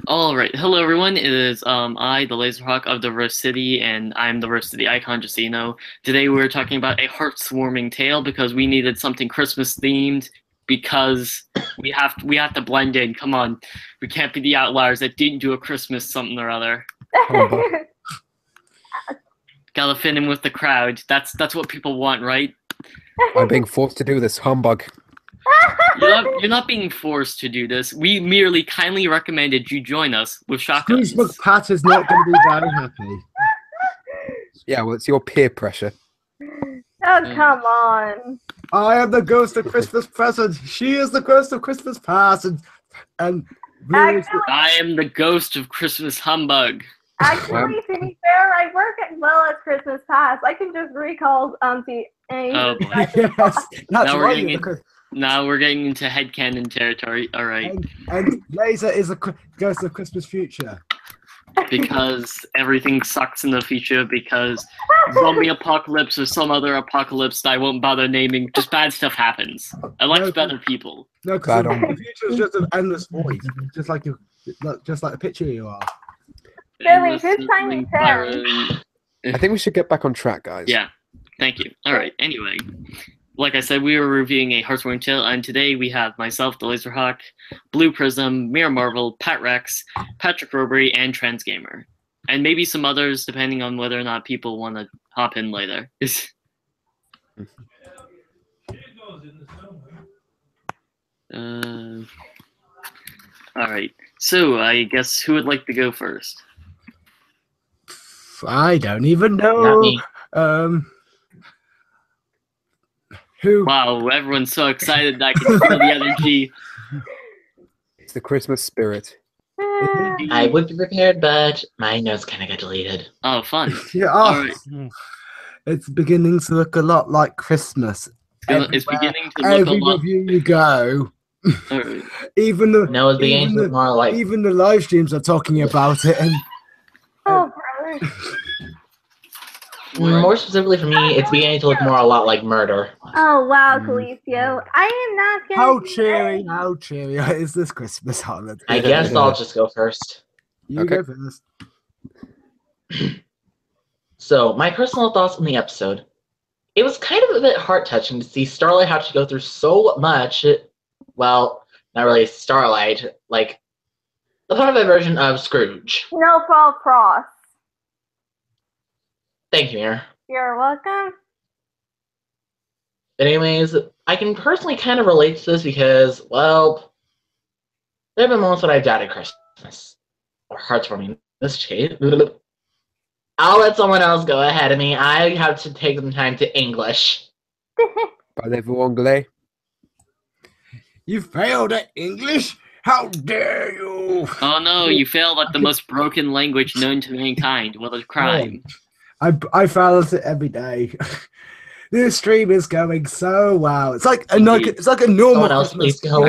All right, hello everyone. It is I, the Laserhawk of the Rift City, and I'm the Rift City icon. Just so you know, today we're talking about a heart-warming tale because we needed something Christmas themed because we have to blend in. Come on, we can't be the outliers that didn't do a Christmas something or other. Gotta fit in with the crowd. That's what people want, right? I'm being forced to do this. Humbug. You're not being forced to do this. We merely kindly recommended you join us with shotguns. Scrooge McPat is not going to be very happy. Yeah, well, it's your peer pressure. Oh, come on. I am the ghost of Christmas present. She is the ghost of Christmas past. And I am the ghost of Christmas humbug. Actually, to be fair, I work as well as Christmas past. I can just recall the Oh, boy. yes, that's Now we're right. getting Now we're getting into headcanon territory. All right. And Laser is a ghost of Christmas future. Because everything sucks in the future because zombie apocalypse or some other apocalypse that I won't bother naming, just bad stuff happens. I like better people. No, because the future is just an endless void, just like the picture you are. Billy, who's Tiny Tim? I think we should get back on track, guys. Yeah. Thank you. All right. Anyway, like I said, we were reviewing a Hearthstone tale, and today we have myself, the Laserhawk, Blue Prism, Mira Marvel, Pat Rex, Patrick Robbery, and Transgamer. And maybe some others, depending on whether or not people want to hop in later. Alright, so I guess who would like to go first? I don't even know. Not me. Who? Wow, everyone's so excited that I can feel the energy. It's the Christmas spirit. I would be prepared, but my notes kind of got deleted. Oh, fun. Yeah, Alright. It's beginning to look a lot like Christmas. It's beginning to look a Every lot... review you go, Alright. even the No, it's beginning to look more like. even the live streams are talking about it, and Oh, brother. More specifically for me, it's beginning to look more a lot like murder. Oh, wow, Calicio. I am not going how to cheery is this Christmas holiday? I guess I'll just go first. You go first. So, my personal thoughts on the episode. It was kind of a bit heart-touching to see Starlight have to go through so much. Well, not really Starlight, like the part of a version of Scrooge. No fault cross. Thank you, Mir. You're welcome. But anyways, I can personally kind of relate to this because, well, there have been moments when I've doubted Christmas. Or heartwarming in this case. I'll let someone else go ahead of me. I have to take some time to English. Parlez-vous anglais? You failed at English? How dare you! Oh no, you failed at the most broken language known to mankind. What a crime. I fail at it every day. This stream is going so well. It's like a normal Someone else Christmas. please go.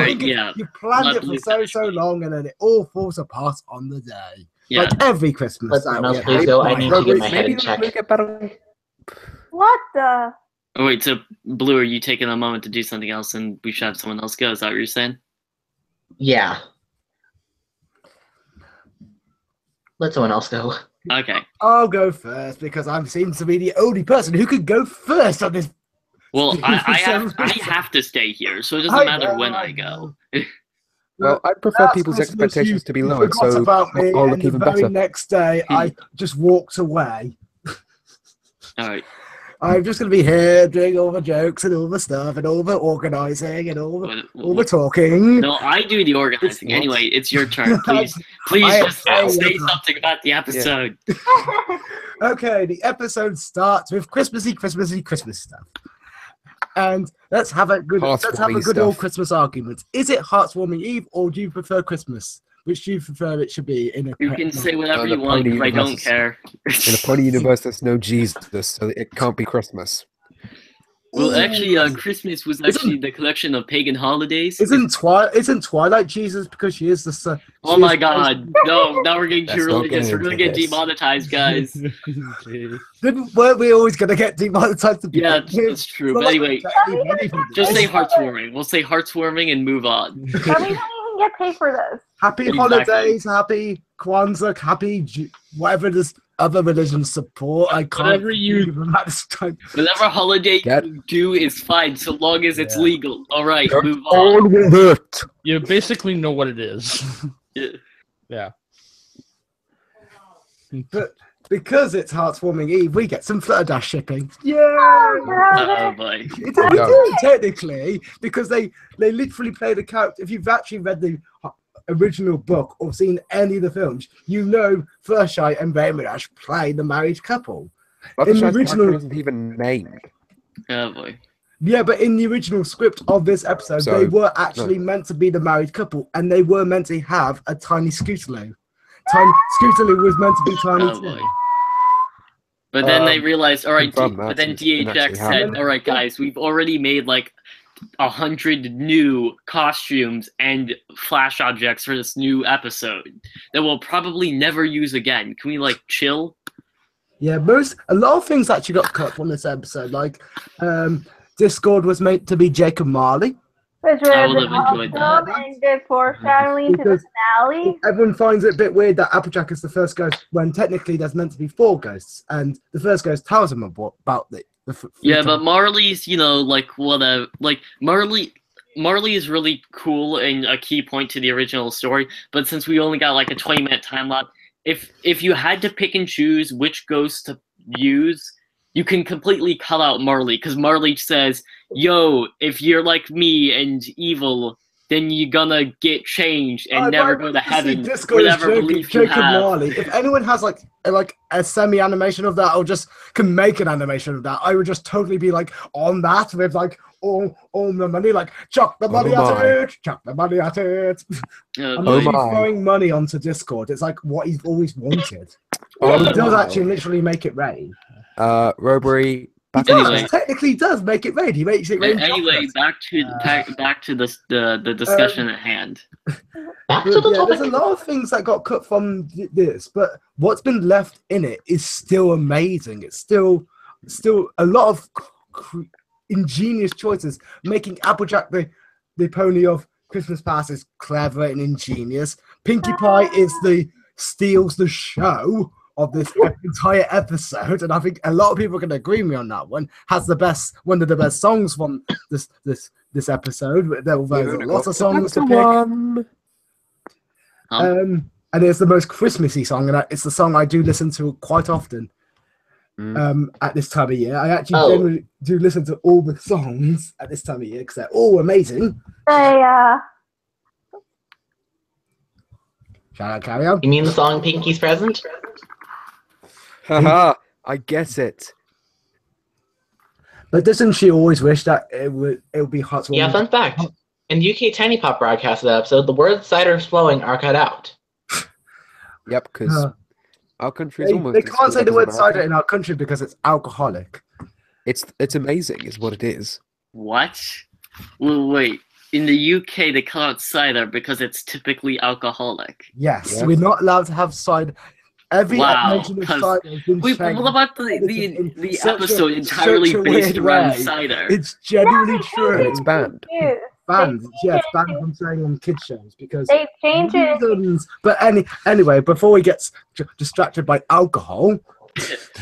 You planned it for so long, and then it all falls apart on the day. Yeah. Like every Christmas. Let someone else please go. I need to get my head in check. What the? Oh wait, so Blue, are you taking a moment to do something else and we should have someone else go? Is that what you're saying? Yeah. Let someone else go. Okay. I'll go first because I seem to be the only person who could go first on this. Well, I have to stay here, so it doesn't matter when I go. Well, I prefer Last people's Christmas, expectations you to be lowered, forgot so about me, I'll and look even the very better. next day, I just walked away. Alright. I'm just going to be here doing all the jokes and all the stuff and all the organising and all the talking. No, I do the organizing. Anyway, it's your turn. Please just say something about the episode. Okay, the episode starts with Christmas stuff. And let's have a good old Christmas argument. Is it Hearthwarming Eve or do you prefer Christmas? Which do you prefer it should be in a You can say whatever you want, I don't care. In a pony universe, there's no Jesus, so it can't be Christmas. Well, actually, Christmas was actually the collection of pagan holidays. Isn't Twilight Jesus because she is the son? Oh my God! No, now we're getting too religious. We're gonna get this. demonetized, guys. Weren't we always gonna get demonetized? Yeah, that's true. But anyway, just say heartwarming. We'll say heartwarming and move on. Tell me how you can get paid for this. Happy Exactly. holidays, happy Kwanzaa, happy whatever this other religions support. I can't Whatever you- think of them at this time. Whatever holiday Get- you do is fine, so long as it's Yeah. legal. All right, Get move on. on with it. You basically know what it is. Yeah. Yeah. But because it's Heartswarming Eve, we get some Flutterdash shipping. Yeah. Oh boy. We do technically because they literally play the character. If you've actually read the original book or seen any of the films, you know Fluttershy and Rainbow play the married couple. In the original, isn't even named. Oh boy. yeah, but in the original script of this episode, So, they were actually meant to be the married couple, and they were meant to have a tiny Scootaloo. Scootaloo was meant to be tiny Oh too. boy. But then they realized, all right. confirm But that then since it didn't DHX actually said, happen. all right, guys, we've already made like 100 new costumes and flash objects for this new episode that we'll probably never use again. Can we like chill? Yeah, a lot of things actually got cut from this episode. Like, Discord was meant to be Jacob Marley. Which would I have would been have enjoyed awesome that. and good foreshadowing to the Because- finale. Everyone finds it a bit weird that Applejack is the first ghost when technically there's meant to be 4 ghosts, and the first ghost tells him about the Yeah, but Marley's, like whatever. Like Marley is really cool and a key point to the original story. But since we only got like a 20-minute time left, if you had to pick and choose which ghost to use, you can completely cut out Marley because Marley says, "Yo, if you're like me and evil, then you're gonna get changed and never go to heaven." Whatever belief you Jacob have. Marley. If anyone has like a semi animation of that, or just can make an animation of that, I would just totally be like on that with like all the money, like chuck the money Oh at my. it, chuck the money at it. Oh, I'm boy. literally my. throwing money onto Discord. It's like what he's always wanted. Oh He does my. actually literally make it rain. Robbery. He Back does, Anyway. technically does make it rain. He makes it rain. Anyway, back to the discussion at hand. Back to But the yeah, there's a topic. lot of things that got cut from this, but what's been left in it is still amazing. It's still a lot of ingenious choices, making Applejack the pony of Christmas Past is clever and ingenious. Pinkie Pie steals the show of this entire episode, and I think a lot of people can agree with me on that one. Has one of the best songs from this episode. There's a lot of songs to pick. And it's the most Christmassy song, and it's the song I do listen to quite often. At this time of year, I actually generally do listen to all the songs at this time of year because they're all amazing. Shall I carry on? You mean the song Pinky's Present? Haha, I get it. But doesn't she always wish that it would be hot? Yeah, fun fact. In the UK Tiny Pop broadcast of the episode, the words cider is flowing are cut out. Yep, because our country is almost. They as can't good say the as word America. cider in our country because it's alcoholic. It's amazing, is what it is. What? Well, wait. In the UK, they cut out cider because it's typically alcoholic. Yes, Yeah. we're not allowed to have cider. Every Wow, mention of 'cause- cider has been Wait, changed. what about the such a- episode entirely such a based weird around way. cider? It's genuinely true. It's banned. Banned. Yeah, it's banned from saying on kids shows because They've changed it. reasons. But anyway, before we get distracted by alcohol,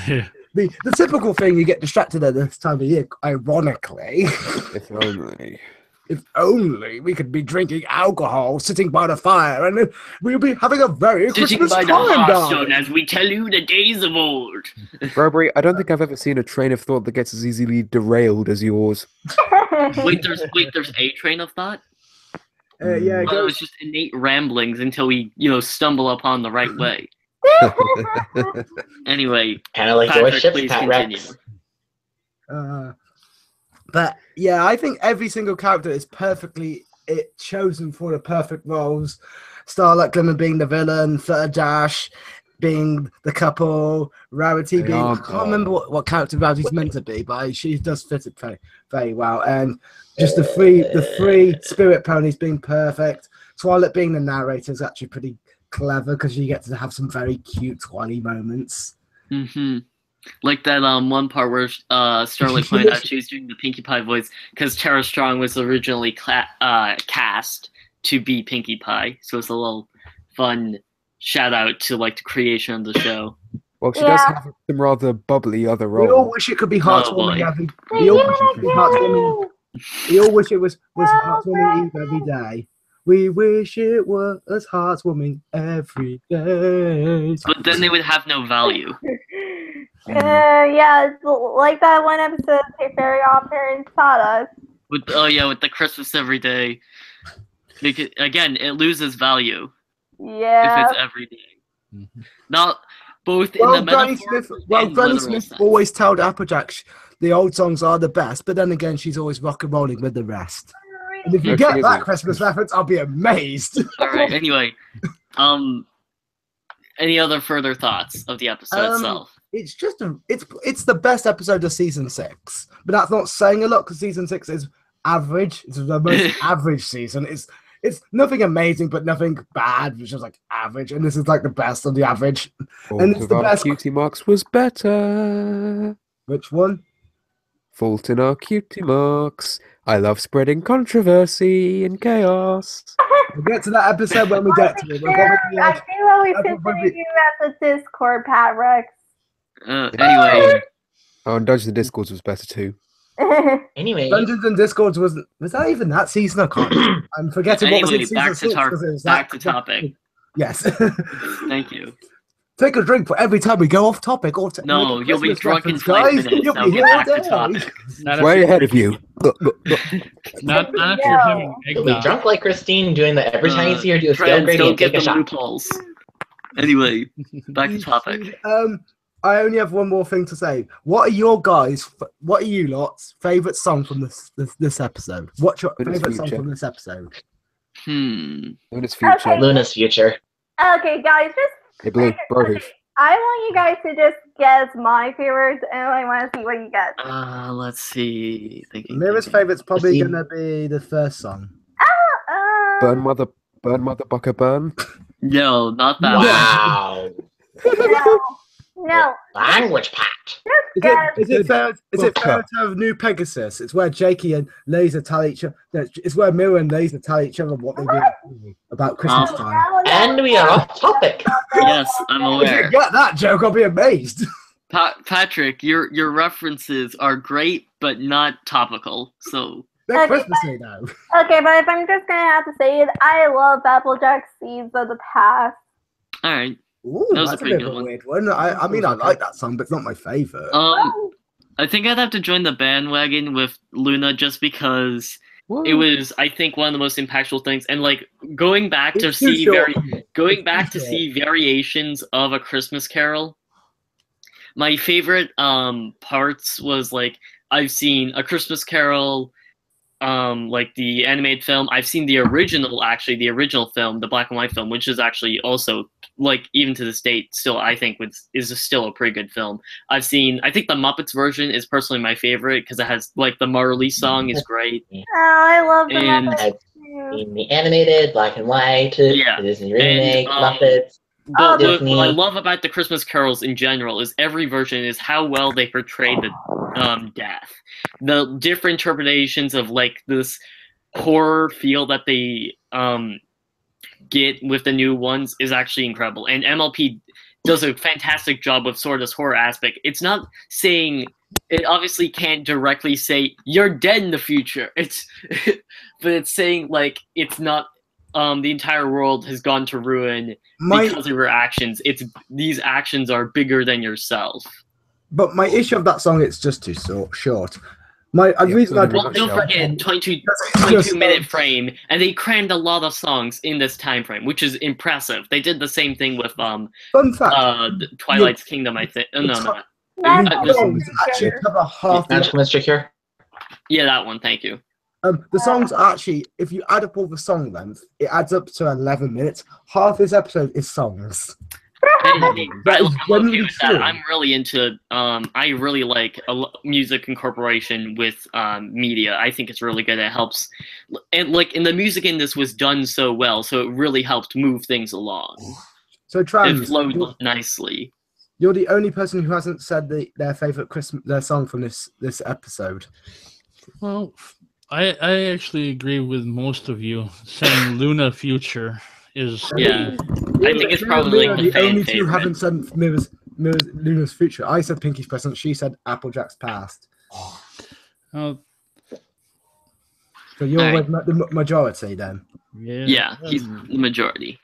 the typical thing you get distracted at this time of year, ironically, If only. if only we could be drinking alcohol, sitting by the fire, and then we'll be having a very Sitting Christmas by the time, hearthstone darling. as we tell you the days of old. Robbery, I don't think I've ever seen a train of thought that gets as easily derailed as yours. Wait, there's a train of thought? Yeah, it Oh, goes. it's just innate ramblings until we, stumble upon the right way. Anyway, Kind of like your Patrick, ship, please Pat continue. Rex. But yeah, I think every single character is perfectly chosen for the perfect roles. Starlight Glimmer being the villain, Flutterdash being the couple, Rarity They being I are can't remember what character Rarity's meant to be, but she does fit it very, very well. And just the three spirit ponies being perfect. Twilight being the narrator is actually pretty clever because you get to have some very cute Twilight moments. Mm-hmm. Like that one part where Starlight pointed out she was doing the Pinkie Pie voice because Tara Strong was originally cast, to be Pinkie Pie. So it's a little fun shout out to like the creation of the show. Well, she does have some rather bubbly other We all roles. wish it could be Oh, heartwarming boy. every. We all wish it could be heartwarming. We all wish it was heartwarming Eve every day. We wish it was heartwarming every day. But then they would have no value. Yeah, it's like that one episode Hey Fairy Godparents taught us. With the Christmas every day. Because again, it loses value Yeah. if it's every day. Not both in Well, the Granny metaphor Smith, and Granny literal Smith sense. always told Applejack the old songs are the best, but then again, she's always rock and rolling with the rest. And if you No, get she that isn't. Christmas reference, I'll be amazed. All right. Anyway, any other further thoughts of the episode itself? It's just it's the best episode of season 6, but that's not saying a lot because season 6 is average. It's the most average season. It's nothing amazing, but nothing bad, which is like average. And this is like the best of the average. And it's the best. Cutie Marks was better. Which one? Fault in our Cutie Marks. I love spreading controversy and chaos. We'll get to that episode when we get to it. We'll probably, I think that we I'll should probably- do at the Discord, Pat Rex. Anyway, Oh, and Dungeons and Discords was better too. Anyway, Dungeons and Discords was that even that season? I can't. I'm forgetting what was in anyway, season 6 because it was back that. to topic. Yes. Thank you. Take a drink for every time we go off topic. Or No, make a you'll be Christmas drunk in reference, 5 guys. minutes. You'll Now be get here all back to day. topic. Not if Way you're- ahead of you. Not if you're having you'll be eggnog. drunk like Christine doing that every time you see her do a skill Friends, gradient, don't get take a the shot. loopholes. Anyway, back to topic. I only have one more thing to say. What are you lot's favorite song from this episode? What's your Luna's favorite song Future. from this episode? Luna's Future. Okay. Luna's future. Okay, guys, just Hey, Blue, bro. okay, I want you guys to just guess my favorites, and I want to see what you get. Let's see. Mira's favorite's probably Christine. gonna be the first song. Burn Mother Bucker Burn. No, not that one. Wow. No, Language pat. Is it fair to have New Pegasus? It's where Jakey and Laser tell each other. It's where Mira and Laser tell each other what they do about Christmas time. And we are off topic. Yes, I'm If you aware. get that joke, I'll be amazed. Patrick, your references are great, but not topical. So They're Okay, Christmassy now. Okay, but if I'm just gonna have to say it, I love Applejack Seeds of the Past. all right. Ooh, That was a that's a pretty bit of good a one. weird one. I mean, I like that song, but it's not my favorite. I think I'd have to join the bandwagon with Luna just because Whoa. it was, I think, one of the most impactful things. And like going back to It's too see short. see variations of A Christmas Carol. My favorite parts was like I've seen A Christmas Carol, like the animated film. I've seen the original film, the black and white film, which is actually also like even to this date still I think is still a pretty good film. I think the Muppets version is personally my favorite because it has like the Marley song is great. Oh, I love the And- Muppets too. In the animated, black and white, Yeah. the Disney remake, And, Muppets. But Disney. what I love about the Christmas carols in general is every version is how well they portray the death. The different interpretations of like this horror feel that they get with the new ones is actually incredible. And MLP does a fantastic job with sort of this horror aspect. It's not saying it obviously can't directly say you're dead in the future. But it's saying like it's not the entire world has gone to ruin because of your actions. These actions are bigger than yourself. But my issue of that song, it's just too short. Reason so I'd Well, Well, don't show. forget 22 just, minute frame, and they crammed a lot of songs in this time frame, which is impressive. They did the same thing with fun fact. Twilight's Kingdom, I think. No. That's the songs actually cover half the Magical Mystery Cure. Yeah, that one. Thank you. the songs actually, if you add up all the song length, it adds up to 11 minutes. Half this episode is songs. And That is I'm okay genuinely with that. true. I'm really into. I really like music incorporation with media. I think it's really good. It helps, and like, and the music in this was done so well, so it really helped move things along. So It Trans, flowed nicely. you're the only person who hasn't said their favorite their song from this episode. Well, I actually agree with most of you saying Luna Future is Yeah. I think it's probably like the fan only two favorite. haven't said Luna's future. I said Pinky's present. She said Applejack's past. Oh, So you're Alright. with the majority then. Yeah, he's the majority.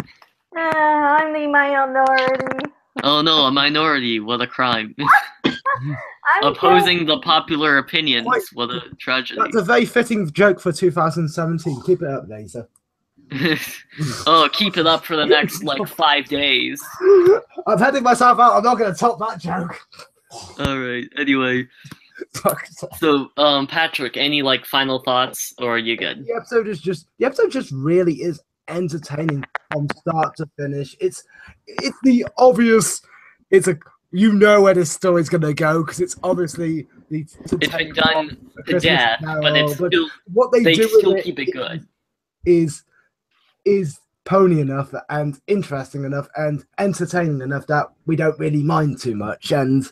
I'm the minority. Oh no, a minority. What a crime. I'm Opposing the popular opinions. Quite- What a tragedy. That's a very fitting joke for 2017. Keep it up, Laser. Oh, keep it up for the next, like, 5 days. I'm heading myself out. I'm not going to top that joke. Alright, anyway. So, Patrick, any, like, final thoughts, or are you good? The episode just really is entertaining from start to finish. It's the obvious. You know where this story's going to go because it's obviously It's been done to death, but it's still what they do still with keep it good. is pony enough and interesting enough and entertaining enough that we don't really mind too much. And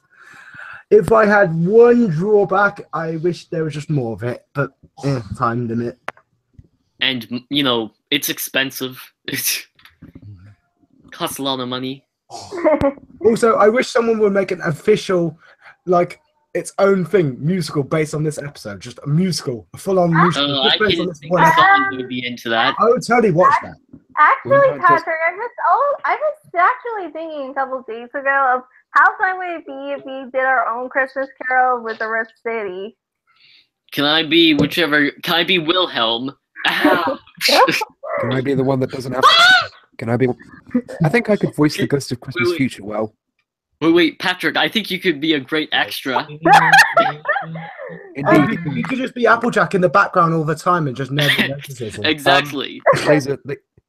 if I had one drawback, I wish there was just more of it, but time limit. And, you know, it's expensive. It costs a lot of money. Also, I wish someone would make an official, like, its own thing, musical based on this episode. Just a musical, a full-on musical. I Just based on can this think one episode. someone would be into that. I would totally watch that. Actually, Why not just- Patrick, I was actually thinking a couple days ago of how fun would it be if we did our own Christmas Carol with the Rift City. Can I be Wilhelm? Ow. Can I be the one that doesn't have? Can I be? I think I could voice the Ghost of Christmas Wait. Future well. Wait, Patrick, I think you could be a great extra. Indeed, You could just be Applejack in the background all the time and just never notices him. Exactly.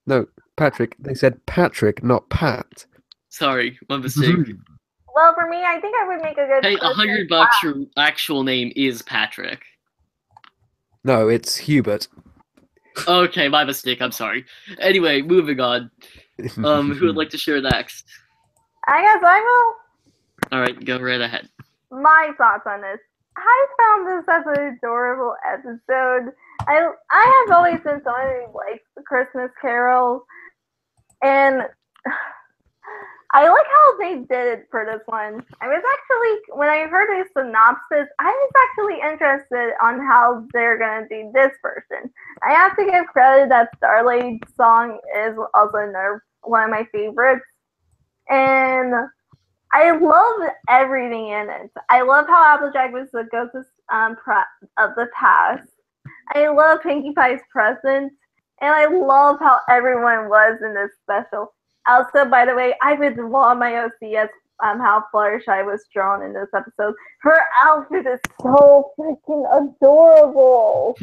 No, Patrick. They said Patrick, not Pat. Sorry, my mistake. Well, for me, I think I would make a good. Hey, Christmas $100, your actual name is Patrick. No, it's Hubert. Okay, my mistake, I'm sorry. Anyway, moving on. Who would like to share next? I guess I Alright, go right ahead. will. My thoughts on this. I found this as an adorable episode. I have always been someone who likes the Christmas carols, and I like how they did it for this one. I was actually, when I heard the synopsis, I was actually interested on how they're gonna do this version. I have to give credit that Starlight song is also one of my favorites, and I love everything in it. I love how Applejack was the ghost of the past. I love Pinkie Pie's present, and I love how everyone was in this special. Also, by the way, I would love my OC as how Fluttershy was drawn in this episode. Her outfit is so freaking adorable.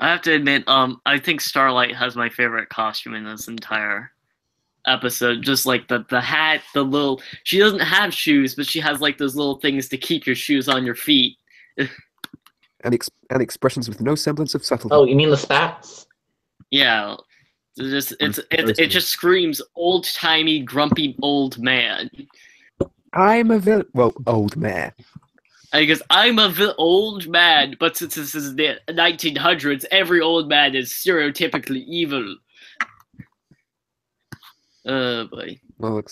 I have to admit, I think Starlight has my favorite costume in this entire episode. Just like the hat, the little. She doesn't have shoes, but she has like those little things to keep your shoes on your feet. and expressions with no semblance of subtlety. Oh, you mean the spats? Yeah, it just screams old timey, grumpy old man. I'm a old man. I guess I'm old man, but since this is the 1900s, every old man is stereotypically evil. Oh boy. Well,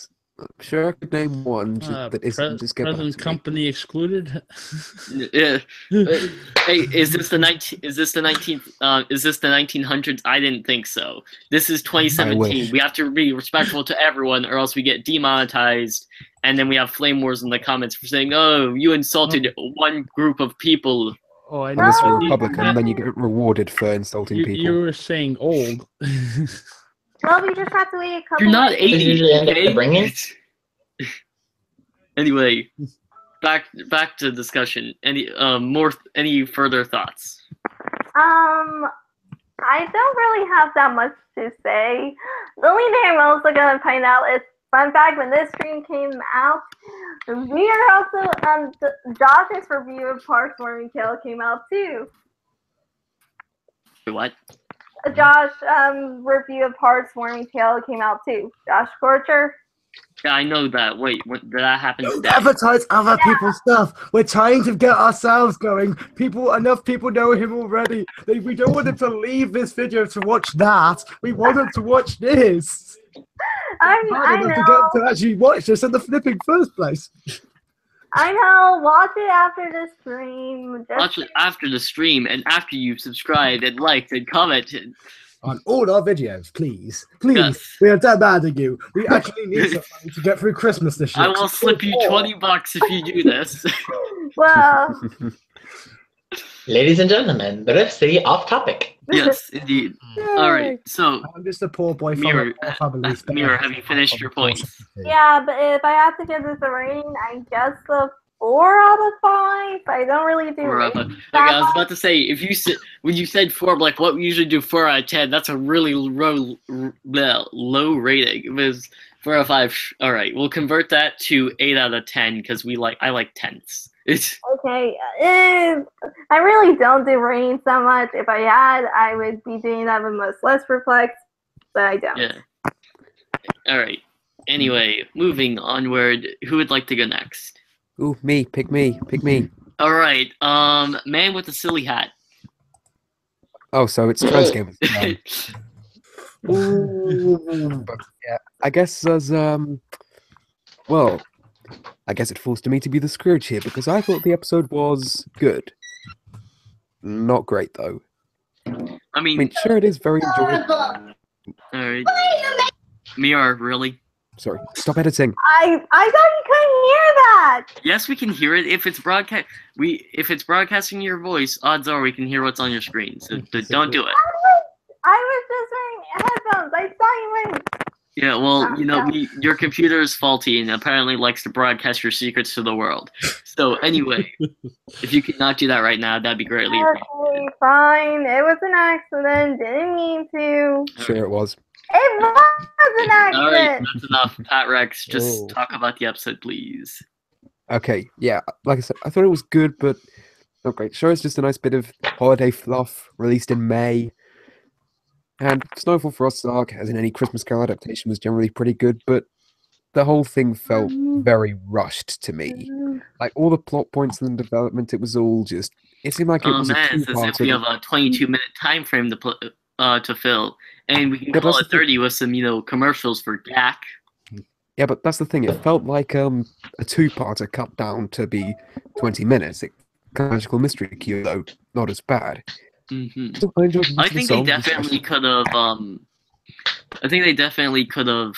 sure I could name one that isn't just get present company excluded. Yeah. Hey, is this the 1900s? I didn't think so. This is 2017. We have to be respectful to everyone, or else we get demonetized, and then we have flame wars in the comments for saying, "Oh, you insulted one group of people." Oh, I Unless you're a know. Republican, then you get rewarded for insulting people. You were saying old. Well, we just have to wait a couple. You're not weeks. 80. usually end up Okay? bringing? Anyway, back to discussion. Any further thoughts? I don't really have that much to say. The only thing I'm also gonna point out is, fun fact, when this stream came out, we are also Josh's review of Parks Warming Tale came out too. What? Josh review of Parks Warming Tale came out too. Josh Corcher. Yeah, I know that. Wait, what, did that happen Don't today? advertise other people's stuff. We're trying to get ourselves going. Enough people know him already. We don't want them to leave this video to watch that. We want them to watch this. I Hard enough know. to get them to actually watch this in the flipping first place. I know. Watch it after the stream. Watch it after the stream and after you've subscribed and liked and commented. On all our videos, please. Please. Yes. We are demanding you. We actually need some money to get through Christmas this year. I will slip you $20 if you do this. Well, Ladies and gentlemen, the Rift City off topic. Yes, indeed. All right, so I'm just a poor boy from Mirror, a family. Mirror, have you finished your points? yeah, but if I have to give this a rating, I guess a 4 out of 5. I don't really do ratings. Okay, I was about to say, if you said when you said 4, like what we usually do 4 out of 10, that's a really low rating. It was 4 out of 5. All right, we'll convert that to 8 out of 10 because I like tenths. Okay, I really don't do ratings that much. If I had, I would be doing that with most Let's Reflect, but I don't. Yeah. All right. Anyway, moving onward. Who would like to go next? Ooh, me. Pick me. Pick me. All right. Man with the silly hat. Oh, so it's trans game. Ooh, but yeah, I guess as well, I guess it falls to me to be the Scrooge here because I thought the episode was good. Not great though. I mean, Sure, it is very enjoyable. all right. Mira, really? Sorry, stop editing. I thought you couldn't hear that. Yes, we can hear it. If it's broadcasting your voice, odds are we can hear what's on your screen. So don't do it. I was just wearing headphones. I saw you wearing. Yeah, well, your computer is faulty and apparently likes to broadcast your secrets to the world. So anyway, if you could not do that right now, that'd be greatly appreciated. Okay, fine. It was an accident. Didn't mean to. Sure, it was. It was an accident. All right, that's enough. Pat Rex, just talk about the episode, please. Okay, yeah, like I said, I thought it was good, but not great. Sure, it's just a nice bit of holiday fluff released in May. And Snowfall Frost's arc, as in any Christmas Carol adaptation, was generally pretty good, but the whole thing felt very rushed to me. Like, all the plot points and the development, it was all just... It seemed like it was man, a it's as if we have a 22-minute time frame to fill, and we can call it 30 with some, commercials for GAC. Yeah, but that's the thing. It felt like a two-parter cut down to be 20 minutes. Magical Mystery Cure, though, not as bad. Mm-hmm. I think they definitely could have. I think they definitely could have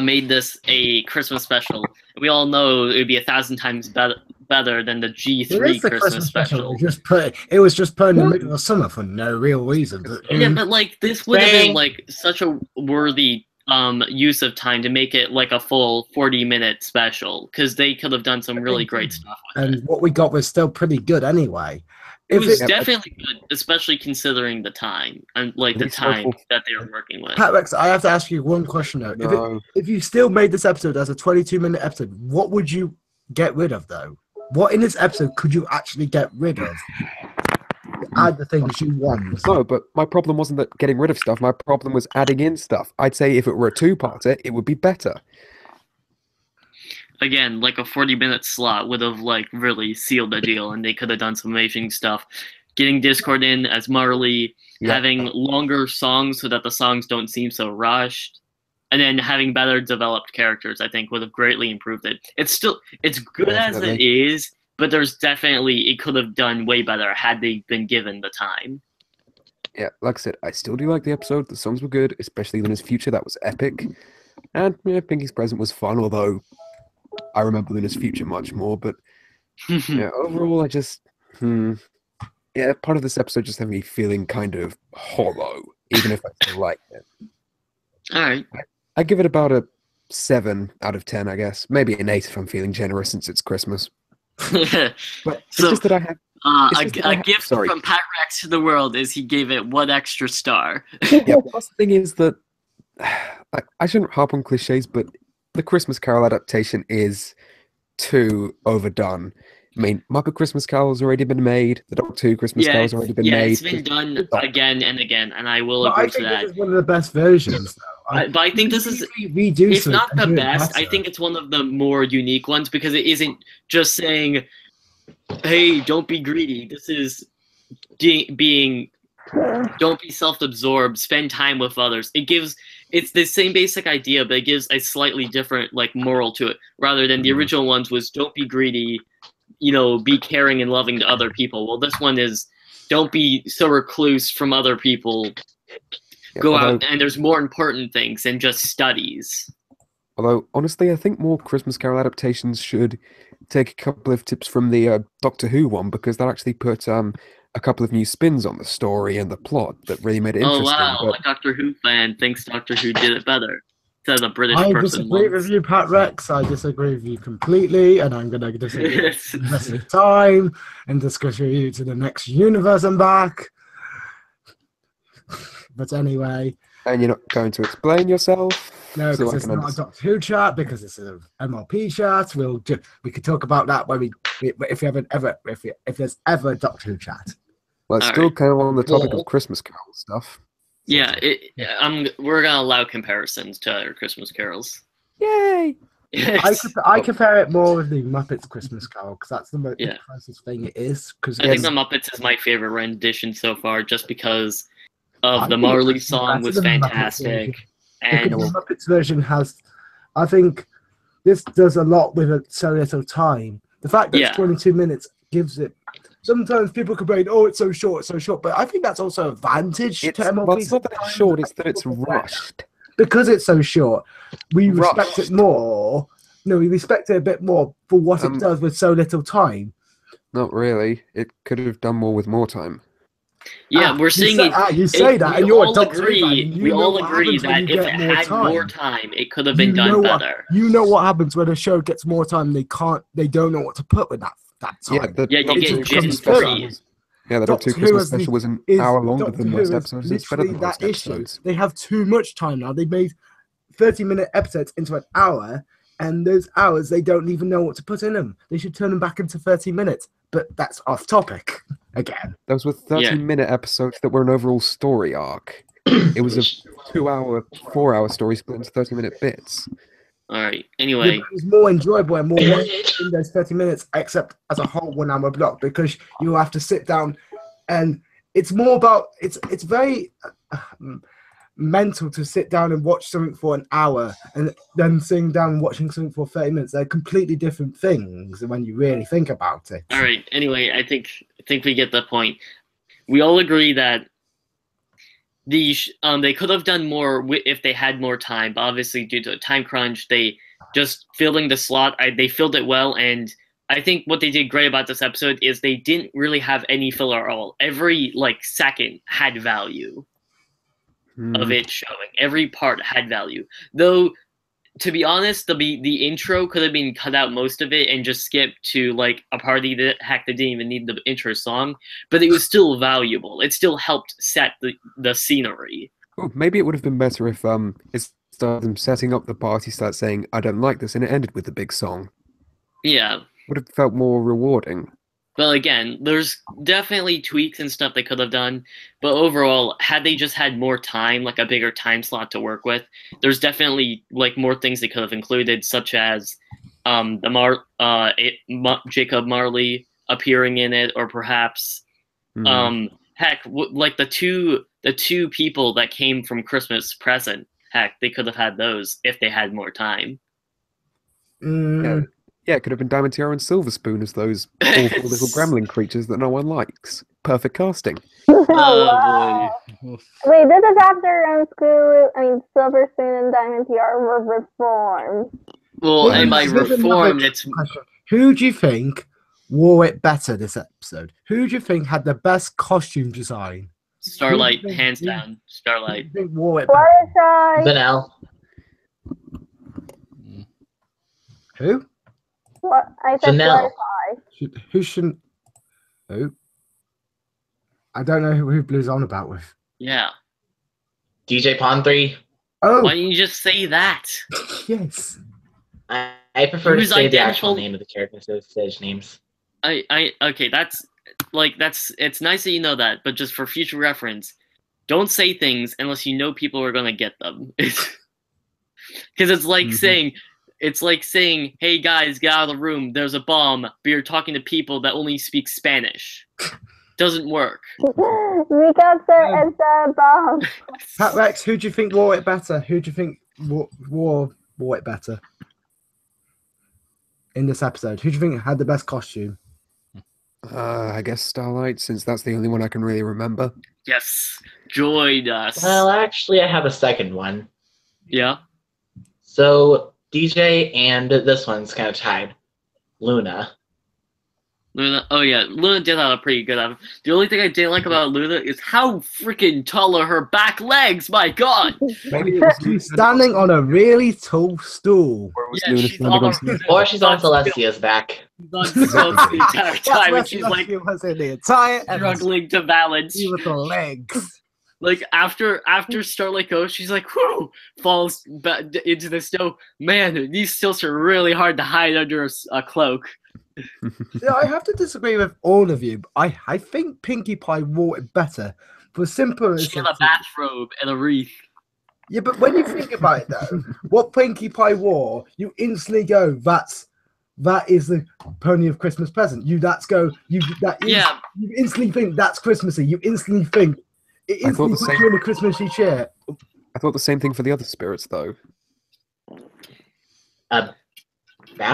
made this a Christmas special. We all know it would be 1,000 times better than the G3 Christmas special. It was just put in the middle of summer for no real reason. Yeah, but like this would have been like such a worthy use of time to make it like a full 40-minute special because they could have done some really great stuff with it. And what we got was still pretty good anyway. It was definitely good, especially considering the time and like the time that they were working with. Pat Rex, I have to ask you one question though. No. If you still made this episode as a 22-minute episode, what would you get rid of though? What in this episode could you actually get rid of? Add the things you want. No, but my problem wasn't that getting rid of stuff. My problem was adding in stuff. I'd say if it were a two-parter, it would be better. Again, like a 40-minute slot would have like really sealed the deal, and they could have done some amazing stuff. Getting Discord in as Marley, having longer songs so that the songs don't seem so rushed, and then having better developed characters, I think would have greatly improved it. It's good as it is, but there's definitely it could have done way better had they been given the time. Yeah, like I said, I still do like the episode. The songs were good, especially Luna's Future. That was epic. And Pinky's Present was fun, although I remember Luna's Future much more. But overall, I just... part of this episode just had me feeling kind of hollow, even if I still liked it. All right. I give it about a 7 out of 10, I guess. Maybe an 8 if I'm feeling generous since it's Christmas. But it's just that I have... a gift from Pat Rex to the world is he gave it 1 extra star. Yeah, plus the thing is that I shouldn't harp on cliches, but the Christmas Carol adaptation is too overdone. I mean, Muppet Christmas Carol's already been made. The Doctor Who Christmas Carol's already been made. Yeah, it's been done again and again, and I will agree to that. This is one of the best versions, though. But I think this is, redo if not the something and do it best, I better. think it's one of the more unique ones because it isn't just saying, "Hey, don't be greedy." This is being, don't be self-absorbed. Spend time with others. It's the same basic idea, but it gives a slightly different like moral to it. Rather than the original ones was don't be greedy, be caring and loving to other people. Well, this one is don't be so recluse from other people. Go out, and there's more important things than just studies. Although, honestly, I think more Christmas Carol adaptations should take a couple of tips from the Doctor Who one, because that actually put a couple of new spins on the story and the plot that really made it interesting. Oh, wow, a Doctor Who fan thinks Doctor Who did it better. Says a British I person disagree once. with you, Pat Rex. I disagree with you completely, and I'm going to disagree with the rest of the time and discuss with you to the next universe and back. But anyway. And you're not going to explain yourself? No, because it's not a Doctor Who chat, because it's an MLP chat. We could talk about that when if there's ever a Doctor Who chat. Well, it's still kind of on the topic of Christmas Carol stuff. Yeah, we're gonna allow comparisons to other Christmas carols. Yay! I compare it more with the Muppets Christmas Carol, because that's the closest thing it is. I think the Muppets is my favorite rendition so far, just because of the Marley song was fantastic. And the Muppets version has, I think, this does a lot with so little time. The fact that it's 22 minutes gives it. Sometimes people complain, "Oh, it's so short, but I think that's also an advantage to MLP. Well, it's not that it's short; it's that it's rushed. Because it's so short, we respect it more. No, we respect it a bit more for what it does with so little time. Not really. It could have done more with more time. Yeah, we're seeing it. You say that, and you're a Doctor Who fan. We all agree that if it had more time, it could have been done better. You know what happens when a show gets more time? They don't know what to put with that time. You get Jim free. Yeah, the Doctor Who Christmas special was an hour longer than most episodes. It's better than most episodes. They have too much time now. They made 30-minute episodes into an hour, and those hours they don't even know what to put in them. They should turn them back into 30 minutes. But that's off topic again. Those were 30-minute episodes that were an overall story arc. It was a 2-hour, 4-hour story split into 30-minute bits. All right. Anyway, it was more enjoyable and more in those 30 minutes, except as a whole 1 hour block, because you have to sit down, and it's more about it's very mental to sit down and watch something for an hour, and then sitting down and watching something for 30 minutes. They're completely different things when you really think about it. All right. Anyway, I think we get the point. We all agree that they could have done more if they had more time, but obviously due to a time crunch, they just filling the slot. They filled it well, and I think what they did great about this episode is they didn't really have any filler at all. Every second had value of it showing. Every part had value, though. To be honest, the intro could have been cut out most of it and just skipped to a party that didn't even need the intro song, but it was still valuable. It still helped set the scenery. Well, maybe it would have been better if it started them setting up the party, start saying "I don't like this," and it ended with the big song. Yeah, would have felt more rewarding. But again, there's definitely tweaks and stuff they could have done. But overall, had they just had more time, a bigger time slot to work with, there's definitely more things they could have included, such as Jacob Marley appearing in it, or perhaps the two people that came from Christmas Present. Heck, they could have had those if they had more time. Yeah, it could have been Diamond Tiara and Silver Spoon as those awful little gremlin creatures that no one likes. Perfect casting. Wow. Wait, this is after Silver Spoon and Diamond Tiara were reformed. Well, and by reformed, it's... Who do you think wore it better this episode? Who do you think had the best costume design? Starlight, hands down. Starlight. Who do you think wore it better? Vanille. Who? What? I said Chanel. Who shouldn't? Who? I don't know who Blue's on about with. Yeah. DJ Pond 3. Oh. Why didn't you just say that? Yes. I prefer to say the actual name of the character instead of stage names. Okay, that's it's nice that you know that, but just for future reference, don't say things unless you know people are gonna get them. Because it's like saying, "Hey guys, get out of the room. There's a bomb." But you're talking to people that only speak Spanish. Doesn't work. Because there is a bomb. Pat Rex, who do you think wore it better? Who do you think wore it better in this episode? Who do you think had the best costume? I guess Starlight, since that's the only one I can really remember. Yes, join us. Well, actually, I have a second one. Yeah. So DJ and this one's kind of tied. Luna. Luna, oh yeah, Luna did have a pretty good episode. The only thing I didn't like about Luna is how freaking tall are her back legs. My God. She's standing on a really tall stool. Yeah, she's on Or she's on Celestia's back. She's on the entire time, and she's like was in the entire struggling to balance. with the legs. Like after Starlight goes, she's like, whoo, falls back into the snow. Man, these stilts are really hard to hide under a cloak. Yeah, I have to disagree with all of you. I think Pinkie Pie wore it better for simple She had a bathrobe and a wreath. Yeah, but when you think about it though, what Pinkie Pie wore, you instantly go, that is the pony of Christmas present. You instantly think that's Christmassy. You instantly think it instantly puts you in a Christmassy cheer. I thought the same thing for the other spirits though.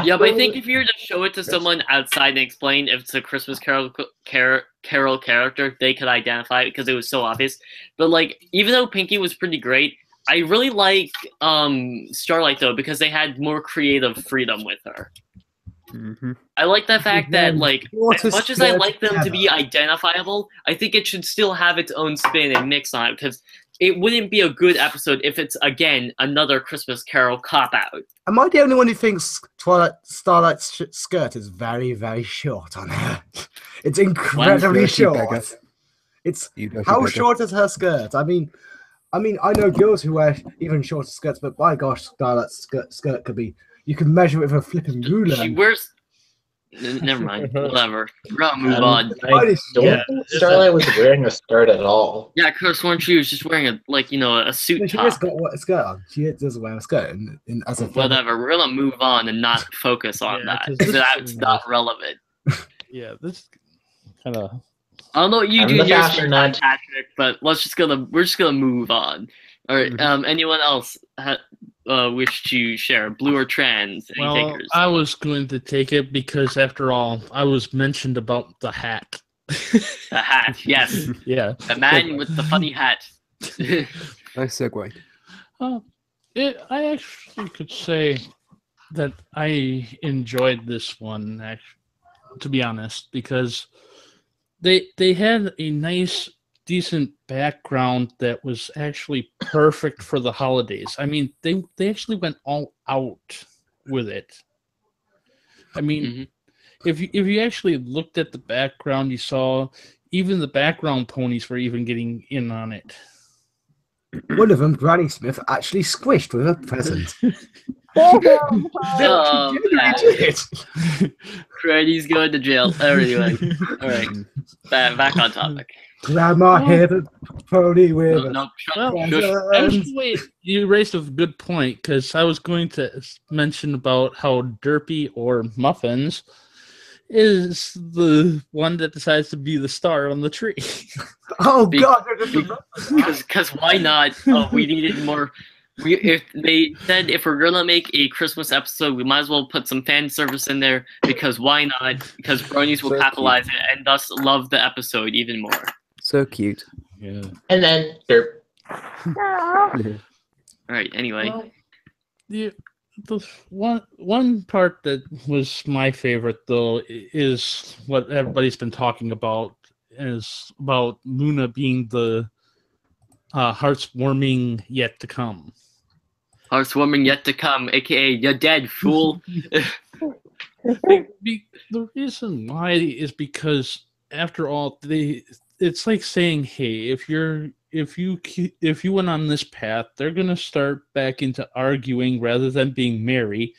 Yeah, but I think if you were to show it to someone outside and explain if it's a Christmas Carol character, they could identify it because it was so obvious. But like, even though Pinkie was pretty great, I really like Starlight though because they had more creative freedom with her. Mm-hmm. I like the fact that like, as much as I like them to be identifiable, I think it should still have its own spin and mix on it because it wouldn't be a good episode if it's again another Christmas Carol cop out. Am I the only one who thinks Starlight's skirt is very, very short on her? It's incredibly short. It's how short is her skirt? I mean, I know girls who wear even shorter skirts, but by gosh, Starlight's skirt could be. You can measure it with a flipping ruler. She wears. Never mind. Whatever. We're gonna move on. I don't think Starlight was wearing a skirt at all. Yeah, Chris Warren, she was just wearing a suit top. She has got a skirt on. She doesn't wear a skirt. As a whatever. We're gonna move on and not focus on that. That's not relevant. Yeah, this kind of. I don't know what you do in your spare time, Patrick, but we're just gonna move on. All right. Anyone else wish to share? Blue or trans? Any takers? I was going to take it because, after all, I was mentioned about the hat. The hat, yes. Yeah. The man with the funny hat. Nice segue. I actually could say that I enjoyed this one, to be honest, because they had a nice, decent background that was actually perfect for the holidays. I mean, they actually went all out with it. I mean, if you actually looked at the background, you saw even the background ponies were even getting in on it. One of them, Granny Smith, actually squished with a present. Granny's going to jail. Anyway, all right, back on topic. Grandma hit a pony with actually, you raised a good point because I was going to mention about how Derpy or Muffins is the one that decides to be the star on the tree. Oh God! Because why not? We needed more. If they said if we're gonna make a Christmas episode, we might as well put some fan service in there because why not? Because bronies will capitalize it and thus love the episode even more. So cute. Yeah. And then Derp. All right. Anyway. Well, the one part that was my favorite though is what everybody's been talking about is about Luna being the hearts warming yet to come. Hearts warming yet to come, aka you're dead, fool. The reason why is because after all, it's like saying, hey, if you went on this path, they're gonna start back into arguing rather than being merry,